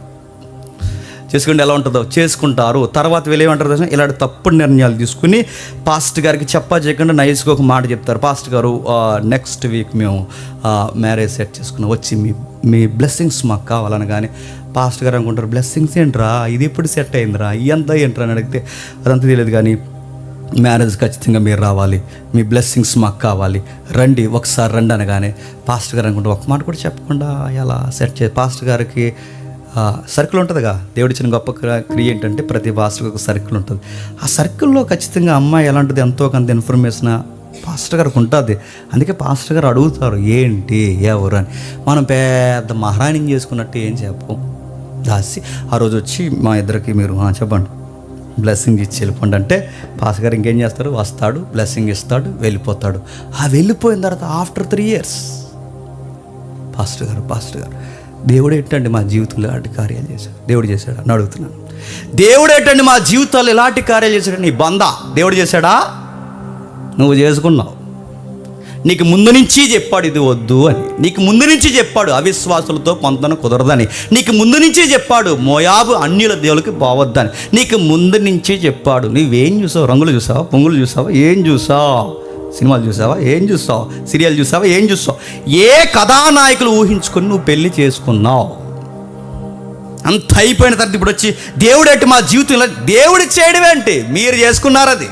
చేసుకోండి, ఎలా ఉంటుందో చేసుకుంటారు. తర్వాత వీళ్ళు ఏమంటారు తెలుసా, ఇలాంటి తప్పుడు నిర్ణయాలు తీసుకుని పాస్టర్ గారికి చేయకుండా నైస్గా ఒక మాట చెప్తారు. పాస్టర్ గారు నెక్స్ట్ వీక్ మేము మ్యారేజ్ సెట్ చేసుకున్నాం, వచ్చి మీ బ్లెస్సింగ్స్ మాకు కావాలని. కానీ పాస్టర్ గారు అనుకుంటారు, బ్లెస్సింగ్స్ ఏంట్రా, ఇది ఎప్పుడు సెట్ అయిందిరా, ఇదంతా ఏంట్రా అని అడిగితే అదంతా తెలియదు, కానీ మ్యారేజ్ ఖచ్చితంగా మీరు రావాలి, మీ బ్లెస్సింగ్స్ మాకు కావాలి, రండి ఒకసారి రండి అనగానే పాస్టర్ గారు అనుకుంటే ఒక మాట కూడా చెప్పకుండా ఎలా సెట్ పాస్టర్ గారికి సర్కిల్ ఉంటుందిగా. దేవుడిచ్చిన గొప్ప క్రియ ఏంటంటే ప్రతి పాస్టర్కి ఒక సర్కిల్ ఉంటుంది. ఆ సర్కిల్లో ఖచ్చితంగా అమ్మాయి ఎలాంటిది ఎంతో కొంత ఇన్ఫర్మేషన్ పాస్టర్ గారికి ఉంటుంది. అందుకే పాస్టర్ గారు అడుగుతారు, ఏంటి ఎవరు అని. మనం పెద్ద మహారాణిని చేసుకున్నట్టు ఏం చెప్పం, దాసి ఆ రోజు వచ్చి మా ఇద్దరికి మీరు చెప్పండి బ్లెస్సింగ్ ఇచ్చి వెళ్ళిపోండి అంటే పాస్టర్ గారు ఇంకేం చేస్తారు, వస్తాడు, బ్లెస్సింగ్ ఇస్తాడు, వెళ్ళిపోతాడు. వెళ్ళిపోయిన తర్వాత ఆఫ్టర్ 3 years పాస్టర్ గారు దేవుడు ఏంటండి మా జీవితంలో ఇలాంటి కార్యాలు చేశాడు, దేవుడు చేశాడు అని అడుగుతున్నాను. దేవుడు ఏంటండి మా జీవితాల్లో ఇలాంటి కార్యాలు చేశాడు, నీ బంద దేవుడు చేశాడా, నువ్వు చేసుకున్నావు. నీకు ముందు నుంచి చెప్పాడు ఇది వద్దు అని, నీకు ముందు నుంచి చెప్పాడు అవిశ్వాసులతో పొందన కుదరదని, నీకు ముందు నుంచి చెప్పాడు మోయాబు అన్యుల దేవులకి పోవద్దని, నీకు ముందు నుంచి చెప్పాడు. నువ్వేం చూసావు, రంగులు చూసావా, పొంగులు చూసావా, ఏం చూసావు, సినిమాలు చూసావా, ఏం చూసావు, సీరియల్ చూసావా, ఏం చూసావు, ఏ కథానాయకులు ఊహించుకొని నువ్వు పెళ్లి చేసుకున్నావు. అంత అయిపోయిన తర్వాత ఇప్పుడు వచ్చి దేవుడేంటి మా జీవితంలో, దేవుడు చేయడం ఏంటి, మీరు చేసుకున్నారు. అది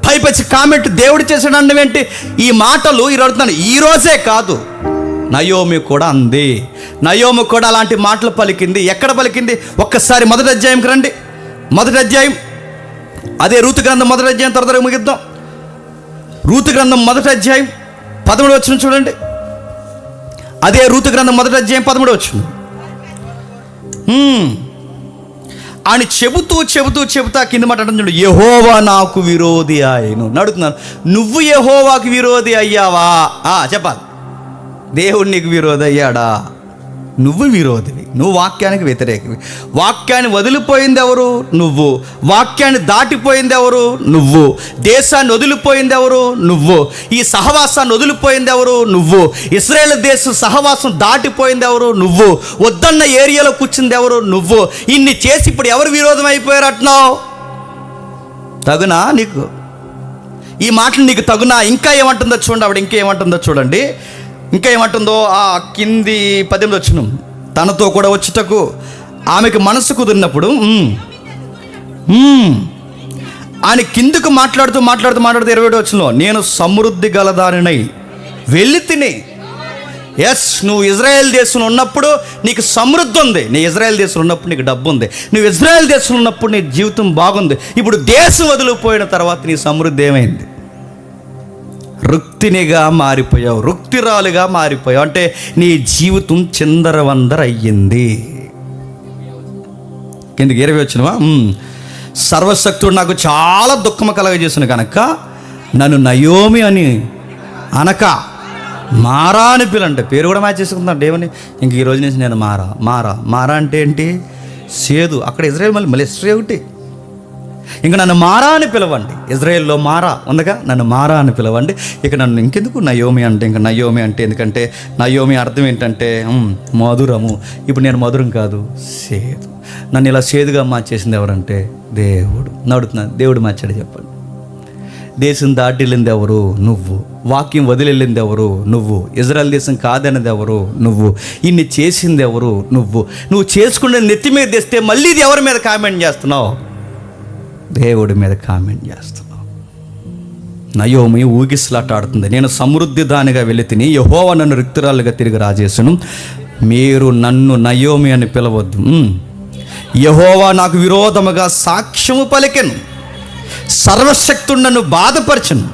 పైపచ్చి కామెంట్ దేవుడు చేసాడు అనడం ఏంటి. ఈ మాటలు ఈరోజు ఈరోజే కాదు, నయోమి కూడా అంది. నయోమి కూడా అలాంటి మాటలు పలికింది. ఎక్కడ పలికింది, ఒక్కసారి 1వ అధ్యాయంకి రండి. 1వ అధ్యాయం, అదే రూతు గ్రంథం 1వ అధ్యాయం త్వరగా ముగిద్దాం. రూతు గ్రంథం 1వ అధ్యాయం 13వ వచనం చూడండి. అదే రూతు గ్రంథం 1వ అధ్యాయం 13వ వచనం. అని చెబుతా కింద మాట అంటే చూడు, యెహోవా నాకు విరోధి ఆయను. అడుగుతున్నాను, నువ్వు యెహోవాకి విరోధి అయ్యావా? చెప్పాలి. దేవుడు నీకు విరోధి అయ్యాడా? నువ్వు విరోధివి, నువ్వు వాక్యానికి వ్యతిరేకివి. వాక్యాన్ని వదిలిపోయింది ఎవరు? నువ్వు. వాక్యాన్ని దాటిపోయింది ఎవరు? నువ్వు. దేశాన్ని వదిలిపోయింది ఎవరు? నువ్వు. ఈ సహవాసాన్ని వదిలిపోయింది ఎవరు? నువ్వు. ఇశ్రాయేలు దేశం సహవాసం దాటిపోయింది ఎవరు? నువ్వు. వద్దన్న ఏరియాలో కూర్చుంది ఎవరు? నువ్వు. ఇన్ని చేసి ఇప్పుడు ఎవరు విరోధం అయిపోయారు అంటున్నావు? తగునా నీకు ఈ మాటలు? నీకు తగునా? ఇంకా ఏమంటుందో చూడండి. ఆవిడ ఇంకా ఏమంటుందో చూడండి. ఇంకా ఏమంటుందో ఆ కింది 18వ వచనం. తనతో కూడా వచ్చుటకు ఆమెకు మనసు కుదిరినప్పుడు ఆయన కిందకు మాట్లాడుతూ 27వ వచనంలో, నేను సమృద్ధి గలదానినై వెళ్ళి తిని. ఎస్, నువ్వు ఇజ్రాయెల్ దేశంలో ఉన్నప్పుడు నీకు సమృద్ధి ఉంది. నీ ఇజ్రాయెల్ దేశంలో ఉన్నప్పుడు నీకు డబ్బు ఉంది. నువ్వు ఇజ్రాయెల్ దేశంలో ఉన్నప్పుడు నీ జీవితం బాగుంది. ఇప్పుడు దేశం వదిలిపోయిన తర్వాత నీ సమృద్ధి ఏమైంది? రుక్తినిగా మారిపోయావు, రుక్తిరాలుగా మారిపోయావు. అంటే నీ జీవితం చిందరవందర అయ్యింది. కిందకి 20 వచ్చినవా? సర్వశక్తుడు నాకు చాలా దుఃఖం కలగజేసిన కనుక నన్ను నయోమి అని అనక మారా అని పిలంటే పేరు కూడా మ్యాచ్ చేసుకుంటాను దేవుని. ఇంక ఈ రోజు నుంచి నేను మారా అంటే ఏంటి? సేదు. అక్కడ ఇజ్రాయెల్ మళ్ళీ హిస్టరీ ఒకటి. ఇంక నన్ను మారా అని పిలవండి. ఇజ్రాయెల్లో మారా ఉందగా, నన్ను మారా అని పిలవండి. ఇక నన్ను ఇంకెందుకు నయోమి అంటే, ఇంకా నయోమి అంటే ఎందుకంటే నయోమి అర్థం ఏంటంటే మధురము. ఇప్పుడు నేను మధురం కాదు, సేదు. నన్ను ఇలా సేదుగా మార్చేసింది ఎవరంటే దేవుడు. నడుతున్నాను, దేవుడు మార్చాడు. చెప్పండి. దేశం దాటి వెళ్ళింది ఎవరు? నువ్వు. వాక్యం వదిలి వెళ్ళింది ఎవరు? నువ్వు. ఇజ్రాయెల్ దేశం కాదన్నది ఎవరు? నువ్వు. ఇన్ని చేసింది ఎవరు? నువ్వు చేసుకునే నెత్తి మీద తెస్తే మళ్ళీ ఇది ఎవరి మీద కామెంట్ చేస్తున్నావు? దేవుడి మీద కామెంట్ చేస్తున్నావు. నయోమి ఊగిసలాట ఆడుతుంది. నేను సమృద్ధి దానిగా వెళ్ళి తిని యెహోవా నన్ను రిక్తురాలుగా తిరిగి రాజేసును. మీరు నన్ను నయోమి అని పిలవద్దు. యెహోవా నాకు విరోధముగా సాక్ష్యము పలికెను, సర్వశక్తుడు నన్ను బాధపరచను.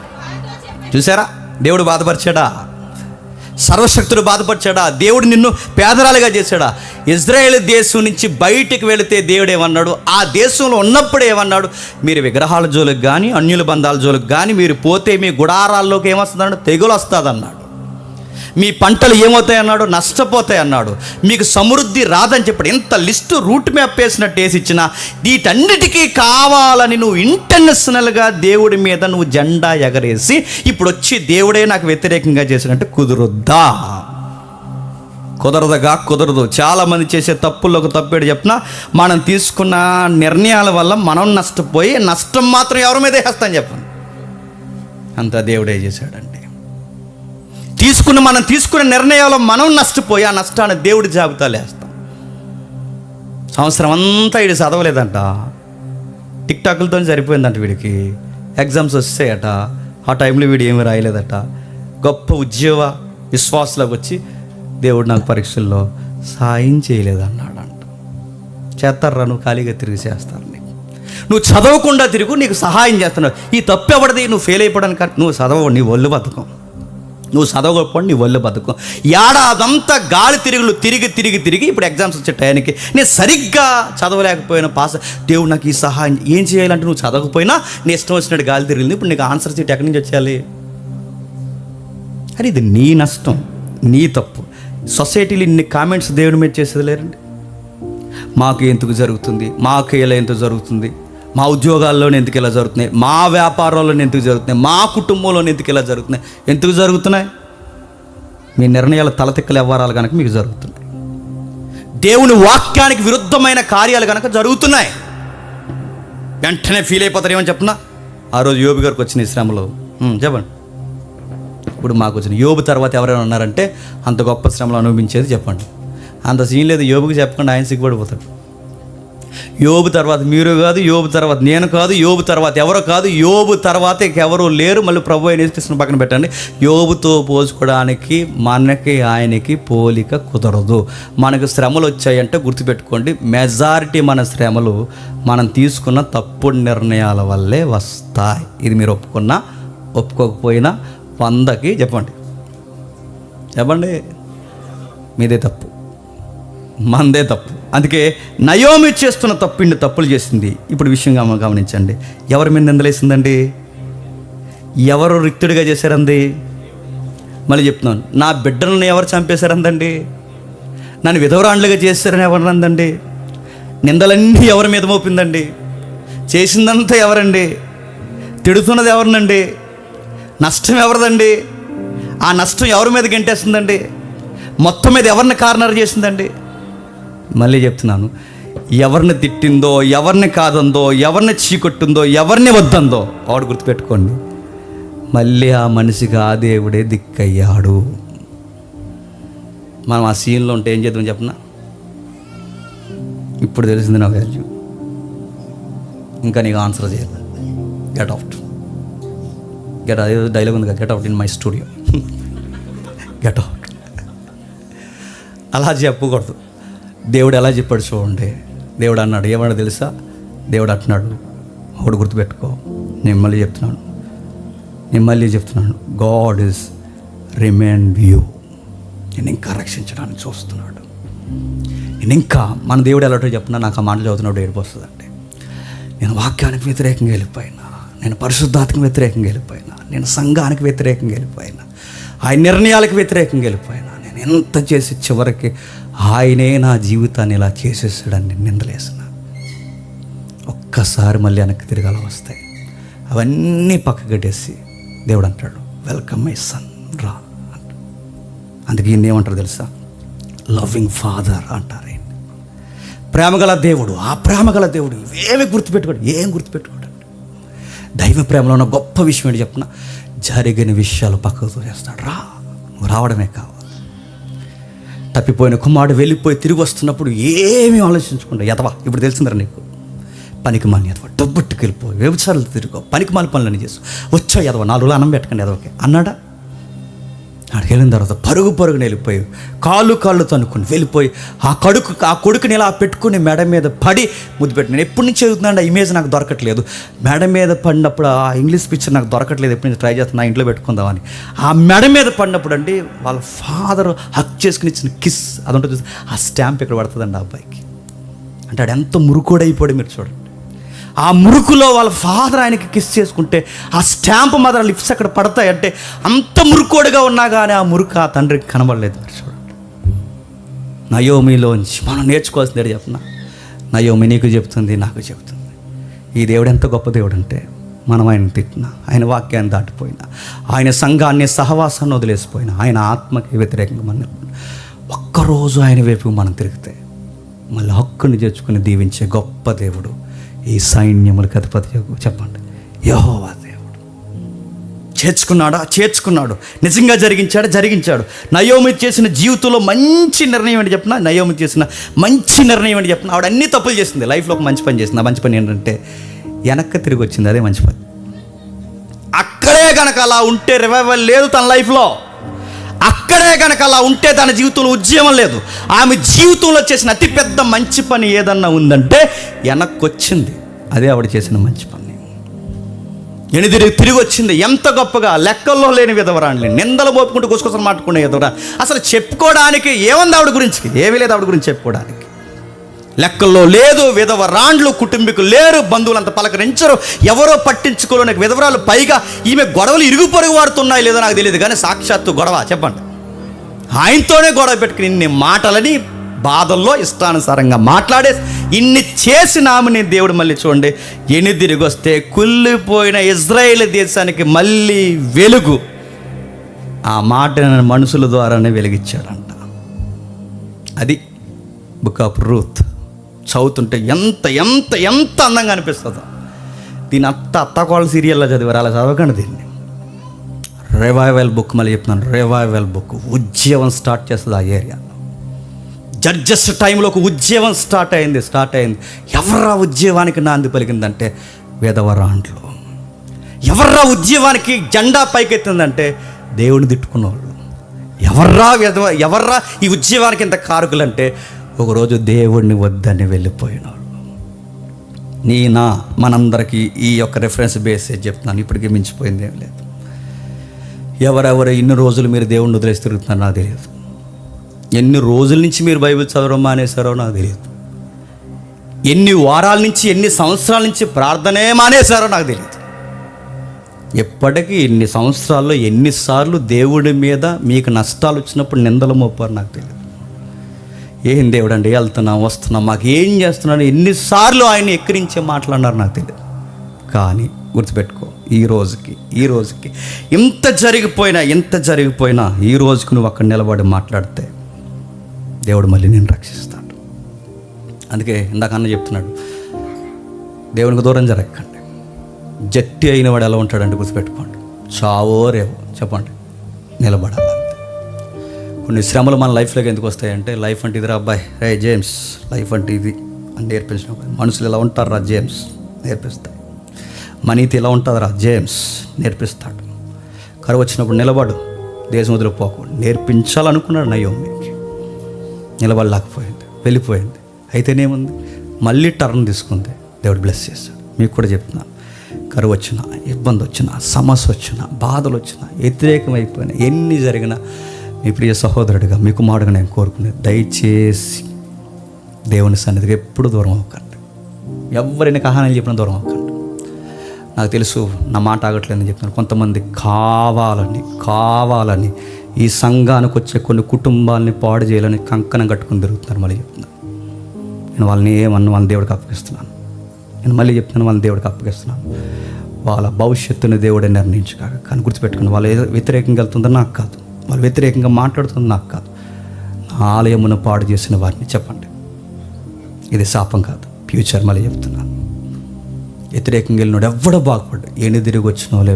చూసారా, దేవుడు బాధపరిచాడా? సర్వశక్తుడు బాధపరిచాడా? దేవుడు నిన్ను పేదరాలుగా చేశాడా? ఇజ్రాయేల్ దేశం నుంచి బయటికి వెళితే దేవుడు ఏమన్నాడు? ఆ దేశంలో ఉన్నప్పుడు ఏమన్నాడు? మీరు విగ్రహాల జోలికి కానీ అన్యుల బంధాల జోలికి కానీ మీరు పోతే మీ గుడారాల్లోకి ఏమొస్తుందన్నాడు? తెగులు వస్తుంది అన్నాడు. మీ పంటలు ఏమవుతాయి అన్నాడు, నష్టపోతాయి అన్నాడు. మీకు సమృద్ధి రాదని చెప్పాడు. ఇంత లిస్టు రూట్ మ్యాప్ వేసినట్టు వేసి ఇచ్చిన వీటన్నిటికీ కావాలని నువ్వు ఇంటర్నేషనల్గా దేవుడి మీద నువ్వు జెండా ఎగరేసి ఇప్పుడు వచ్చి దేవుడే నాకు వ్యతిరేకంగా చేసినట్టు కుదురుద్దా? కుదరదుగా కుదరదు. చాలామంది చేసే తప్పుల్లో ఒక తప్పేడు చెప్పిన, మనం తీసుకున్న నిర్ణయాల వల్ల మనం నష్టపోయి నష్టం మాత్రం ఎవరి మీద వేస్తాం చెప్పండి. అంతా దేవుడే చేశాడండి. మనం తీసుకున్న నిర్ణయాలు మనం నష్టపోయి ఆ నష్టాన్ని దేవుడి జాబితాలు వేస్తాం. సంవత్సరం అంతా వీడు చదవలేదంట, టిక్టాకులతో సరిపోయిందంట. వీడికి ఎగ్జామ్స్ వస్తాయట, ఆ టైంలో వీడు ఏమీ రాయలేదట. గొప్ప ఉద్యోగ విశ్వాసలోకి వచ్చి దేవుడు నాకు పరీక్షల్లో సాయం చేయలేదన్నాడంట. చేస్తారా? నువ్వు ఖాళీగా తిరిగి చేస్తారు. నువ్వు చదవకుండా తిరుగు, నీకు సహాయం చేస్తున్నావు. ఈ తప్పు ఎవరిది? నువ్వు ఫెయిల్ అయిపోవడానికి. నువ్వు చదవవు, నీ ఒళ్ళు బతుకం. నువ్వు చదవకపోవడం నీ ఒళ్ళు బతుకం. ఏడాదంతా గాలి తిరిగి ఇప్పుడు ఎగ్జామ్స్ వచ్చే టైంకి నేను సరిగ్గా చదవలేకపోయినా పాస్. దేవుడు నాకు ఈ సహాయం ఏం చేయాలంటే, నువ్వు చదవకపోయినా నీ ఇష్టం వచ్చినట్టు గాలి తిరిగింది. ఇప్పుడు నీకు ఆన్సర్ షీట్ ఎక్కడి నుంచి వచ్చేయాలి? అరే ఇది నీ నష్టం, నీ తప్పు. సొసైటీలో ఇన్ని కామెంట్స్ దేవుడి మీద చేసేది లేరండి. మాకు ఎందుకు జరుగుతుంది, మాకు ఇలా ఎందుకు జరుగుతుంది, మా ఉద్యోగాల్లోనే ఎందుకు ఇలా జరుగుతున్నాయి, మా వ్యాపారాల్లోనే ఎందుకు జరుగుతున్నాయి, మా కుటుంబంలోనే ఎందుకు ఇలా జరుగుతున్నాయి? ఎందుకు జరుగుతున్నాయి? మీ నిర్ణయాలు తలతిక్కల వ్యవహారాలు కనుక మీకు జరుగుతున్నాయి. దేవుని వాక్యానికి విరుద్ధమైన కార్యాలు కనుక జరుగుతున్నాయి. వెంటనే ఫీల్ అయిపోతారు. ఏమని చెప్పనా? ఆ రోజు యోబు గారికి వచ్చిన ఈ శ్రమలో చెప్పండి. ఇప్పుడు మాకు వచ్చిన యోబు తర్వాత ఎవరైనా ఉన్నారంటే అంత గొప్ప శ్రమలు అనుభవించేది చెప్పండి. అంత సీన్ లేదు. యోబుకి చెప్పకుండా ఆయన సిగ్గుపడిపోతాడు. యోబు తర్వాత మీరు కాదు, యోబు తర్వాత నేను కాదు, యోబు తర్వాత ఎవరో కాదు, యోబు తర్వాత ఇంకెవరూ లేరు. మళ్ళీ ప్రభు అయిన యేసుక్రీస్తుని పక్కన పెట్టండి. యోబుతో పోల్చుకోవడానికి మనకి ఆయనకి పోలిక కుదరదు. మనకు శ్రమలు వచ్చాయంటే గుర్తుపెట్టుకోండి, మెజారిటీ మన శ్రమలు మనం తీసుకున్న తప్పుడు నిర్ణయాల వల్లే వస్తాయి. ఇది మీరు ఒప్పుకున్నా ఒప్పుకోకపోయినా 100కి చెప్పండి మీదే తప్పు, మందే తప్పు. అందుకే నయోమి చేస్తున్న తప్పు ఇన్ని తప్పులు చేసింది. ఇప్పుడు విషయం గమనించండి. ఎవరి మీద నిందలేసిందండి? ఎవరు రిక్తుడిగా చేశారంది? మళ్ళీ చెప్తున్నాను, నా బిడ్డలను ఎవరు చంపేశారందండి? నన్ను విధవరాండ్లుగా చేశారని ఎవరినందండి? నిందలన్నీ ఎవరి మీద మోపిందండి? చేసిందంతా ఎవరండి? తిడుతున్నది ఎవరినండి? నష్టం ఎవరిదండి? ఆ నష్టం ఎవరి మీద గెంటేస్తుందండి? మొత్తం మీద ఎవరిని కార్నర్ చేసిందండి? మళ్ళీ చెప్తున్నాను, ఎవరిని తిట్టిందో, ఎవరిని కాదందో, ఎవరిని చీకొట్టిందో, ఎవరిని వద్దందో వాడు గుర్తుపెట్టుకోండి, మళ్ళీ ఆ మనిషికి ఆ దేవుడే దిక్కయ్యాడు. మనం ఆ సీన్లో ఉంటే ఏం చేద్దాం చెప్పనా? ఇప్పుడు తెలిసింది నా వాల్యూ, ఇంకా నీకు ఆన్సర్ చేయాలి. Get out. అదే డైలాగ్ ఉంది కదా, get out in my studio. Get out. అలా చెప్పకూడదు. దేవుడు ఎలా చెప్పాడు చూడండి. దేవుడు అన్నాడు, ఏమన్నా తెలుసా? దేవుడు అంటున్నాడు, ఒకటి గుర్తుపెట్టుకో, నేను మళ్ళీ చెప్తున్నాను, గాడ్ ఈజ్ రిమైండ్ యూ. నేను ఇంకా రక్షించడానికి చూస్తున్నాడు. నేను ఇంకా మన దేవుడు ఎలాంటో చెప్పినా నాకు ఆ మాటలు చదువుతున్నాడు ఏడుపు వస్తుందండి. నేను వాక్యానికి వ్యతిరేకంగా వెళ్ళిపోయినా, నేను పరిశుద్ధాత్మకు వ్యతిరేకంగా వెళ్ళిపోయినా, నేను సంఘానికి వ్యతిరేకంగా వెళ్ళిపోయినా, ఆయన నిర్ణయాలకు వ్యతిరేకంగా వెళ్ళిపోయినా, నేను ఎంత చేసి చివరికి ఆయనే నా జీవితాన్ని ఇలా చేసేసాడని నేను నిందలేసిన. ఒక్కసారి మళ్ళీ వెనక్కి తిరగాల వస్తాయి. అవన్నీ పక్కగట్టేసి దేవుడు అంటాడు, వెల్కమ్ మై సన్, రా అంట. అందుకే ఈయన ఏమంటారు తెలుసా? లవింగ్ ఫాదర్ అంటారు. ప్రేమగల దేవుడు. ఆ ప్రేమగల దేవుడు ఏమి గుర్తుపెట్టుకోడు. దైవ ప్రేమలో ఉన్న గొప్ప విషయం ఏంటి చెప్పిన? జరిగిన విషయాలు పక్కకు చేస్తాడు. నువ్వు రావడమే కావాలి. తప్పిపోయిన కుమారుడు వెళ్ళిపోయి తిరిగి వస్తున్నప్పుడు ఏమీ ఆలోచించకుండా, ఎదవా ఇప్పుడు తెలిసిందరా నీకు, పనికి మాలిన ఎదవా, డబ్బుట్టుకు వెళ్ళిపోయి వ్యభిచారాలు తిరిగో, పనికి మాలి పనులని చేసు, వచ్చా ఎదవా, 4 రోజులు అన్నం పెట్టకండి ఎదవకే అన్నాడా? అక్కడికి వెళ్ళిన తర్వాత పరుగుని వెళ్ళిపోయి కాళ్ళు తనుకుని వెళ్ళిపోయి ఆ కొడుకుని ఇలా పెట్టుకుని మెడ మీద పడి ముద్దు పెట్టి, నేను ఎప్పటి నుంచి చదువుతున్నాను, ఆ ఇమేజ్ నాకు దొరకట్లేదు. మెడ మీద పడినప్పుడు ఆ ఇంగ్లీష్ పిక్చర్ నాకు దొరకట్లేదు, ఎప్పటి నుంచి ట్రై చేస్తున్నా ఇంట్లో పెట్టుకుందామని. ఆ మెడ మీద పడినప్పుడు అండి వాళ్ళ ఫాదర్ హక్ చేసుకుని ఇచ్చిన కిస్ అది ఉంటుంది, ఆ స్టాంప్ ఇక్కడ పడుతుందండి ఆ అబ్బాయికి. అంటే ఆడు ఎంత మురుకోడైపోయాడు మీరు చూడండి. ఆ మురుకులో వాళ్ళ ఫాదర్ ఆయనకి కిస్ చేసుకుంటే ఆ స్టాంప్ మాత్రం లిప్స్ అక్కడ పడతాయి అంటే అంత మురుకోడుగా ఉన్నా కానీ ఆ మురుకు ఆ తండ్రికి కనబడలేదు. మరి చూడండి, నయోమిలోంచి మనం నేర్చుకోవాల్సింది చెప్పిన, నయోమి నీకు చెప్తుంది, నాకు చెప్తుంది, ఈ దేవుడు ఎంత గొప్ప దేవుడు అంటే మనం ఆయన తిట్టినా, ఆయన వాక్యాన్ని దాటిపోయినా, ఆయన సంఘాన్ని సహవాసాన్ని వదిలేసిపోయినా, ఆయన ఆత్మకి వ్యతిరేకంగా మనం ఒక్కరోజు ఆయన వైపు మనం తిరిగితే మళ్ళీ హక్కుని చేర్చుకుని దీవించే గొప్ప దేవుడు ఈ సైన్యములకు అధిపతి. చెప్పండి, యెహోవా దేవుడు. చేర్చుకున్నాడు, నిజంగా జరిగించాడు. నయోమి చేసిన జీవితంలో మంచి నిర్ణయం ఏంటి చెప్పిన, నయోమి చేసిన మంచి నిర్ణయం ఏంటి చెప్పిన, ఆవిడ అన్ని తప్పులు చేసింది, లైఫ్లో ఒక మంచి పని చేసింది. ఆ మంచి పని ఏంటంటే వెనక్కి తిరిగి వచ్చింది, అదే మంచి పని. అక్కడే కనుక అలా ఉంటే రివైవల్ లేదు తన లైఫ్లో, అక్కడే కనుక అలా ఉంటే తన జీవితంలో ఉద్యమం లేదు. ఆమె జీవితంలో చేసిన అతిపెద్ద మంచి పని ఏదన్నా ఉందంటే వెనక్కి వచ్చింది, అదే ఆవిడ చేసిన మంచి పని. తిరిగి వచ్చింది. ఎంత గొప్పగా, లెక్కల్లో లేని విధవరాండ్ని నిందలు మోపుకుంటూ గుసగుసలు మాట్లాడుకునే విధవరా. అసలు చెప్పుకోవడానికి ఏముంది ఆవిడ గురించి? ఏమీ లేదు ఆవిడ గురించి చెప్పుకోవడానికి. లెక్కల్లో లేదు, విధవరాండ్లు, కుటుంబీకులు లేరు, బంధువులు అంత పలకరించరు, ఎవరో పట్టించుకోలేని విధవరాలు. పైగా ఈమె గొడవలు ఇరుగు పొరుగు వాడుతున్నాయి లేదో నాకు తెలియదు, కానీ సాక్షాత్తు గొడవ. చెప్పండి, ఆయనతోనే గొడవ పెట్టుకుని ఇన్ని మాటలని బాధల్లో ఇష్టానుసారంగా మాట్లాడే ఇన్ని చేసిన ఆమెని దేవుడు మళ్ళీ చూడండి తిరిగి వస్తే కుళ్ళిపోయిన ఇజ్రాయేల్ దేశానికి మళ్ళీ వెలుగు ఆ మాటను మనుషుల ద్వారానే వెలిగించాడంట. అది బుక్ ఆఫ్ రూత్. చదువుతుంటే ఎంత ఎంత ఎంత అందంగా అనిపిస్తుందో. దీని అత్తకోళ్ళ సీరియల్లో చదివారు, అలా చదవకండి దీన్ని. రివైవల్ బుక్, మళ్ళీ చెప్తున్నాను, రివైవల్ బుక్. ఉద్యమం స్టార్ట్ చేస్తుంది ఆ ఏరియాలో. జడ్జెస్ టైంలో ఒక ఉద్యమం స్టార్ట్ అయింది. ఎవర్రా ఉద్యమానికి నాంది పలికిందంటే విధవరాండ్లు. ఎవర్రా ఉద్యమానికి జెండా పైకెత్తిందంటే దేవుని తిట్టుకున్న వాళ్ళు. ఎవర్రా ఈ ఉద్యమానికి ఇంత కారకులంటే ఒకరోజు దేవుడిని వద్దని వెళ్ళిపోయిన వాళ్ళు. మనందరికీ ఈ యొక్క రెఫరెన్స్ బేస్ చెప్తున్నాను, ఇప్పటికీ మించిపోయింది ఏం లేదు. ఎవరెవరు ఇన్ని రోజులు మీరు దేవుడిని వదిలేసి తిరుగుతున్నారో నాకు తెలియదు. ఎన్ని రోజుల నుంచి మీరు బైబిల్ చదవడం మానేశారో నాకు తెలియదు. ఎన్ని వారాల నుంచి, ఎన్ని సంవత్సరాల నుంచి ప్రార్థనే మానేశారో నాకు తెలియదు. ఎప్పటికీ ఎన్ని సంవత్సరాల్లో ఎన్నిసార్లు దేవుడి మీద మీకు నష్టాలు వచ్చినప్పుడు నిందలు మోపారు నాకు తెలియదు. ఏం దేవుడు అండి, వెళ్తున్నాం వస్తున్నాం, మాకు ఏం చేస్తున్నాడు, ఎన్నిసార్లు ఆయన ఎక్కిరించే మాట్లాడినారు నాకు తెలియదు. కానీ గుర్తుపెట్టుకో, ఈ రోజుకి ఎంత జరిగిపోయినా ఈ రోజుకి నువ్వు అక్కడ నిలబడి మాట్లాడితే దేవుడు మళ్ళీ నేను రక్షిస్తాడు. అందుకే ఇందాకన్నా చెప్తున్నాడు, దేవునికి దూరం జరగకండి. జట్టి అయిన వాడు ఎలా ఉంటాడంటే గుర్తుపెట్టుకోండి, చావో రేవో చెప్పండి, నిలబడాలి. కొన్ని శ్రమలు మన లైఫ్లోకి ఎందుకు వస్తాయంటే, లైఫ్ అంటే ఇదిరా అబ్బాయి, రే జేమ్స్, లైఫ్ అంటే ఇది అని నేర్పించినప్పుడు, మనుషులు ఎలా ఉంటారా జేమ్స్ నేర్పిస్తాయి, మనీతి ఎలా ఉంటుందిరా జేమ్స్ నేర్పిస్తాడు. కరువు వచ్చినప్పుడు నిలబడు, దేశం వదిలిపోకు నేర్పించాలనుకున్నాడు నయోమికి. నిలబడలేకపోయింది, వెళ్ళిపోయింది. అయితేనేముంది, మళ్ళీ టర్న్ తీసుకుంది, దేవుడు బ్లెస్ చేశాడు. మీకు కూడా చెప్తున్నాను, కరువు వచ్చినా, ఇబ్బంది వచ్చినా, సమస్య వచ్చినా, బాధలు వచ్చినా, వ్యతిరేకమైపోయినా, ఎన్ని జరిగినా మీ ప్రియ సహోదరుడిగా, మీ కుమారుడిగా నేను కోరుకునేది, దయచేసి దేవుని సన్నిధికి ఎప్పుడు దూరం అవ్వకండి. ఎవరైనా కహానాలు చెప్పినా దూరం అవ్వకండి. నాకు తెలుసు నా మాట ఆగట్లేదని చెప్తున్నాను. కొంతమంది కావాలని ఈ సంఘానికి వచ్చే కొన్ని కుటుంబాలని పాడు చేయాలని కంకణం కట్టుకుని తిరుగుతున్నారు. మళ్ళీ చెప్తున్నాను, నేను వాళ్ళని వాళ్ళని దేవుడికి అప్పగిస్తున్నాను. వాళ్ళని దేవుడికి అప్పగిస్తున్నాను. వాళ్ళ భవిష్యత్తుని దేవుడే నిర్ణయించుకాక. కానీ గుర్తుపెట్టుకుని, వాళ్ళు ఏదో వ్యతిరేకంగా వెళ్తుందో నాకు కాదు, వాళ్ళు వ్యతిరేకంగా మాట్లాడుతుందో నాకు కాదు. నా ఆలయమును పాడు చేసిన వారిని చెప్పండి, ఇది శాపం కాదు, ఫ్యూచర్. మళ్ళీ చెప్తున్నాను, వ్యతిరేకంగా వెళ్ళినాడు ఎవ్వడో బాగుపడ్డాడు, తిరిగి వచ్చిన వాళ్ళే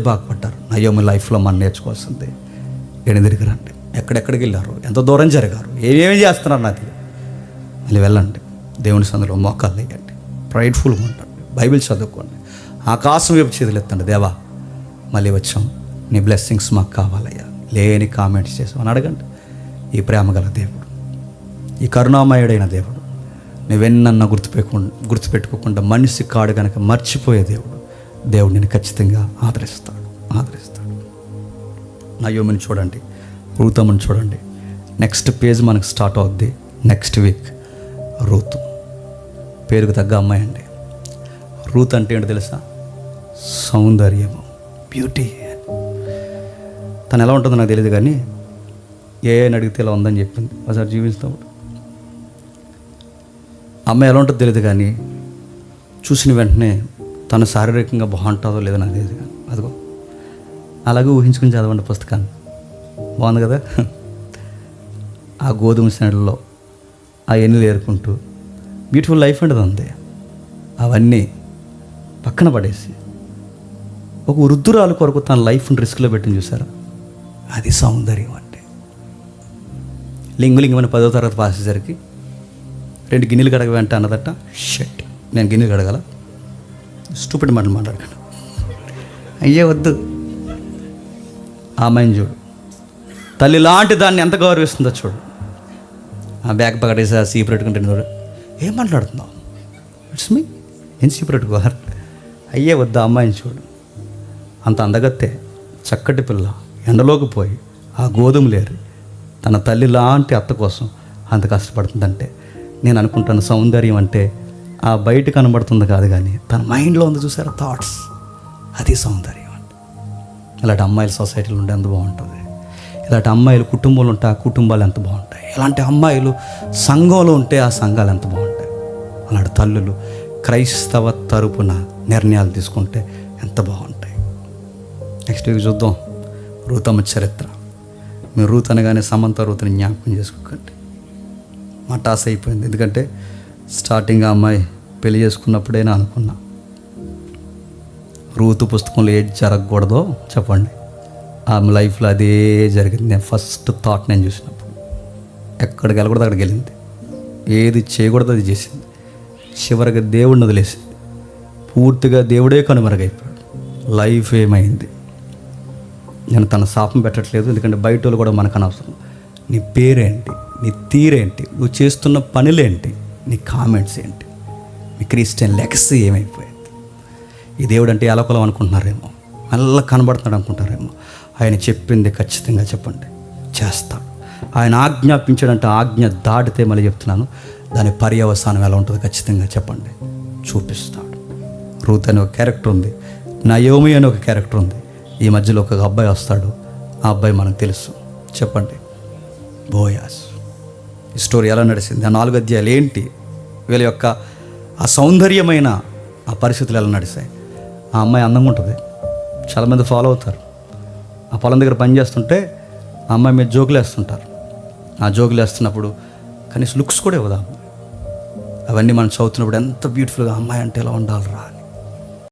బాగుపడ్డారు. నయోమి లైఫ్లో మనం నేర్చుకోవాల్సిందే, తిరిగి రండి. ఎక్కడెక్కడికి వెళ్ళారు, ఎంత దూరం జరిగారు, ఏమేమి చేస్తున్నారు నాకు తెలియదు. మళ్ళీ వెళ్ళండి, దేవుని సందులో మోకాలు వేయండి, ప్రైడ్ఫుల్గా ఉండండి, బైబిల్ చదువుకోండి, ఆకాశం వైపు చేతులెత్తండి. దేవా మళ్ళీ వచ్చాం, నీ బ్లెస్సింగ్స్ మాకు కావాలయ్యా, లేని కామెంట్స్ చేసామని అడగండి. ఈ ప్రేమగల దేవుడు, ఈ కరుణామయుడైన దేవుడు, నువ్వెన్నన్నా గుర్తుపెట్టుకోకుండా మనిషి కాడు కనుక మర్చిపోయే దేవుడు నేను ఖచ్చితంగా ఆదరిస్తాడు. నయోమిని చూడండి, రూతమ్మని చూడండి. నెక్స్ట్ పేజ్ మనకు స్టార్ట్ అవుద్ది నెక్స్ట్ వీక్. రూతు పేరుకు తగ్గ అమ్మాయి అండి. రూత్ అంటే ఏంటో తెలుసా? సౌందర్యము, బ్యూటీ. తను ఎలా ఉంటుందో నాకు తెలియదు, కానీ అని అడిగితే ఇలా ఉందని చెప్పింది. ఒకసారి జీవిస్తాడు. అమ్మాయి ఎలా ఉంటుందో తెలియదు, కానీ చూసిన వెంటనే తను శారీరకంగా బాగుంటుందో లేదో నాకు తెలియదు, కానీ అదిగో అలాగే ఊహించుకుని చదవండి పుస్తకాన్ని. బాగుంది కదా? ఆ గోధుమ శనగల్లో ఆ ఎన్నులు ఏరుకుంటూ బ్యూటిఫుల్ లైఫ్ అంటే ఉంది. అవన్నీ పక్కన పడేసి ఒక వృద్ధురాలు కొరకు తన లైఫ్ని రిస్క్లో పెట్టింది చూసారా? అది సౌందర్యం అంటే. లింగులింగమని 10వ తరగతి పాస్ చేసరికి 2 గిన్నెలు కడగవంటే అన్నదట. షట్, నేను గిన్నెలు కడగల? స్టూపిడ్ మాటలు మాట్లాడకండి. అయ్యే వద్దు. ఆ అమ్మాయిని చూడు, తల్లి లాంటి దాన్ని ఎంత గౌరవిస్తుందో చూడు. ఆ బ్యాగ్ పక్కడేసి ఆ సీపు పెట్టుకుంటే ఏం మాట్లాడుతున్నావు? ఇట్స్ మీ, ఏం సీపు పెట్టుకోవాలి? అయ్యే వద్దు. ఆ అమ్మాయిని చూడు, అంత అందగత్తే, చక్కటి పిల్ల, ఎండలోకి పోయి ఆ గోధుమలేరు తన తల్లి లాంటి అత్త కోసం అంత కష్టపడుతుందంటే నేను అనుకుంటాను సౌందర్యం అంటే ఆ బయట కనబడుతుంది కాదు, కానీ తన మైండ్లో ఉంది చూసారా, థాట్స్. అది సౌందర్యం అంటే. ఇలాంటి అమ్మాయిలు సొసైటీలో ఉంటే ఎంత బాగుంటుంది. ఇలాంటి అమ్మాయిలు కుటుంబంలో ఉంటే ఆ కుటుంబాలు ఎంత బాగుంటాయి. ఇలాంటి అమ్మాయిలు సంఘంలో ఉంటే ఆ సంఘాలు ఎంత బాగుంటాయి. అలాంటి తల్లులు క్రైస్తవ తరపున నిర్ణయాలు తీసుకుంటే ఎంత బాగుంటాయి. నెక్స్ట్ వీక్ చూద్దాం రూతమ్మ చరిత్ర. మీరు రూత్ అనగానే సమంత రూత్ని జ్ఞాపకం చేసుకోకండి. మా టాస్ అయిపోయింది. ఎందుకంటే స్టార్టింగ్ ఆ అమ్మాయి పెళ్లి చేసుకున్నప్పుడే నేను అనుకున్నా, రూతు పుస్తకంలో ఏది జరగకూడదో చెప్పండి. ఆమె లైఫ్లో అదే జరిగింది. నేను ఫస్ట్ థాట్ నేను చూసినప్పుడు ఎక్కడికి వెళ్ళకూడదు అక్కడికి వెళ్ళింది, ఏది చేయకూడదు అది చేసింది. చివరికి దేవుడిని వదిలేసింది. పూర్తిగా దేవుడే కనుమరుగైపోయాడు. లైఫ్ ఏమైంది? నేను తన శాపం పెట్టట్లేదు, ఎందుకంటే బయట వాళ్ళు కూడా మనకు అనవసరం. నీ పేరేంటి, నీ తీరేంటి, నువ్వు చేస్తున్న పనులేంటి, నీ కామెంట్స్ ఏంటి, మీ క్రిస్టియన్ లెగసీ ఏమైపోయింది? ఈ దేవుడు అంటే ఎలకొలం అనుకుంటున్నారేమో, మళ్ళీ కనబడుతున్నాడు అనుకుంటారేమో. ఆయన చెప్పింది ఖచ్చితంగా చెప్పండి, చేస్తాడు. ఆయన ఆజ్ఞాపించాడంటే ఆజ్ఞ దాటితే, మళ్ళీ చెప్తున్నాను, దాని పర్యవసానం ఎలా ఉంటుందో ఖచ్చితంగా చెప్పండి, చూపిస్తాడు. రూత్ అనే ఒక క్యారెక్టర్ ఉంది, నయోమి అనే ఒక క్యారెక్టర్ ఉంది. ఈ మధ్యలో ఒక అబ్బాయి వస్తాడు. ఆ అబ్బాయి మనకు తెలుసు, చెప్పండి, బోయాస్. ఈ స్టోరీ ఎలా నడిచింది? ఆ 4 అధ్యాయాలు ఏంటి? వీళ్ళ యొక్క ఆ సౌందర్యమైన ఆ పరిస్థితులు ఎలా నడిచాయి? ఆ అమ్మాయి అందంగా ఉంటుంది, చాలామంది ఫాలో అవుతారు. ఆ పొలం దగ్గర పని చేస్తుంటే ఆ అమ్మాయి మీద జోకులు వేస్తుంటారు. ఆ జోకులు వేస్తున్నప్పుడు కనీసం లుక్స్ కూడా ఇవ్వదా. అవన్నీ మనం చదువుతున్నప్పుడు ఎంత బ్యూటిఫుల్గా అమ్మాయి అంటే ఎలా ఉండాలిరా.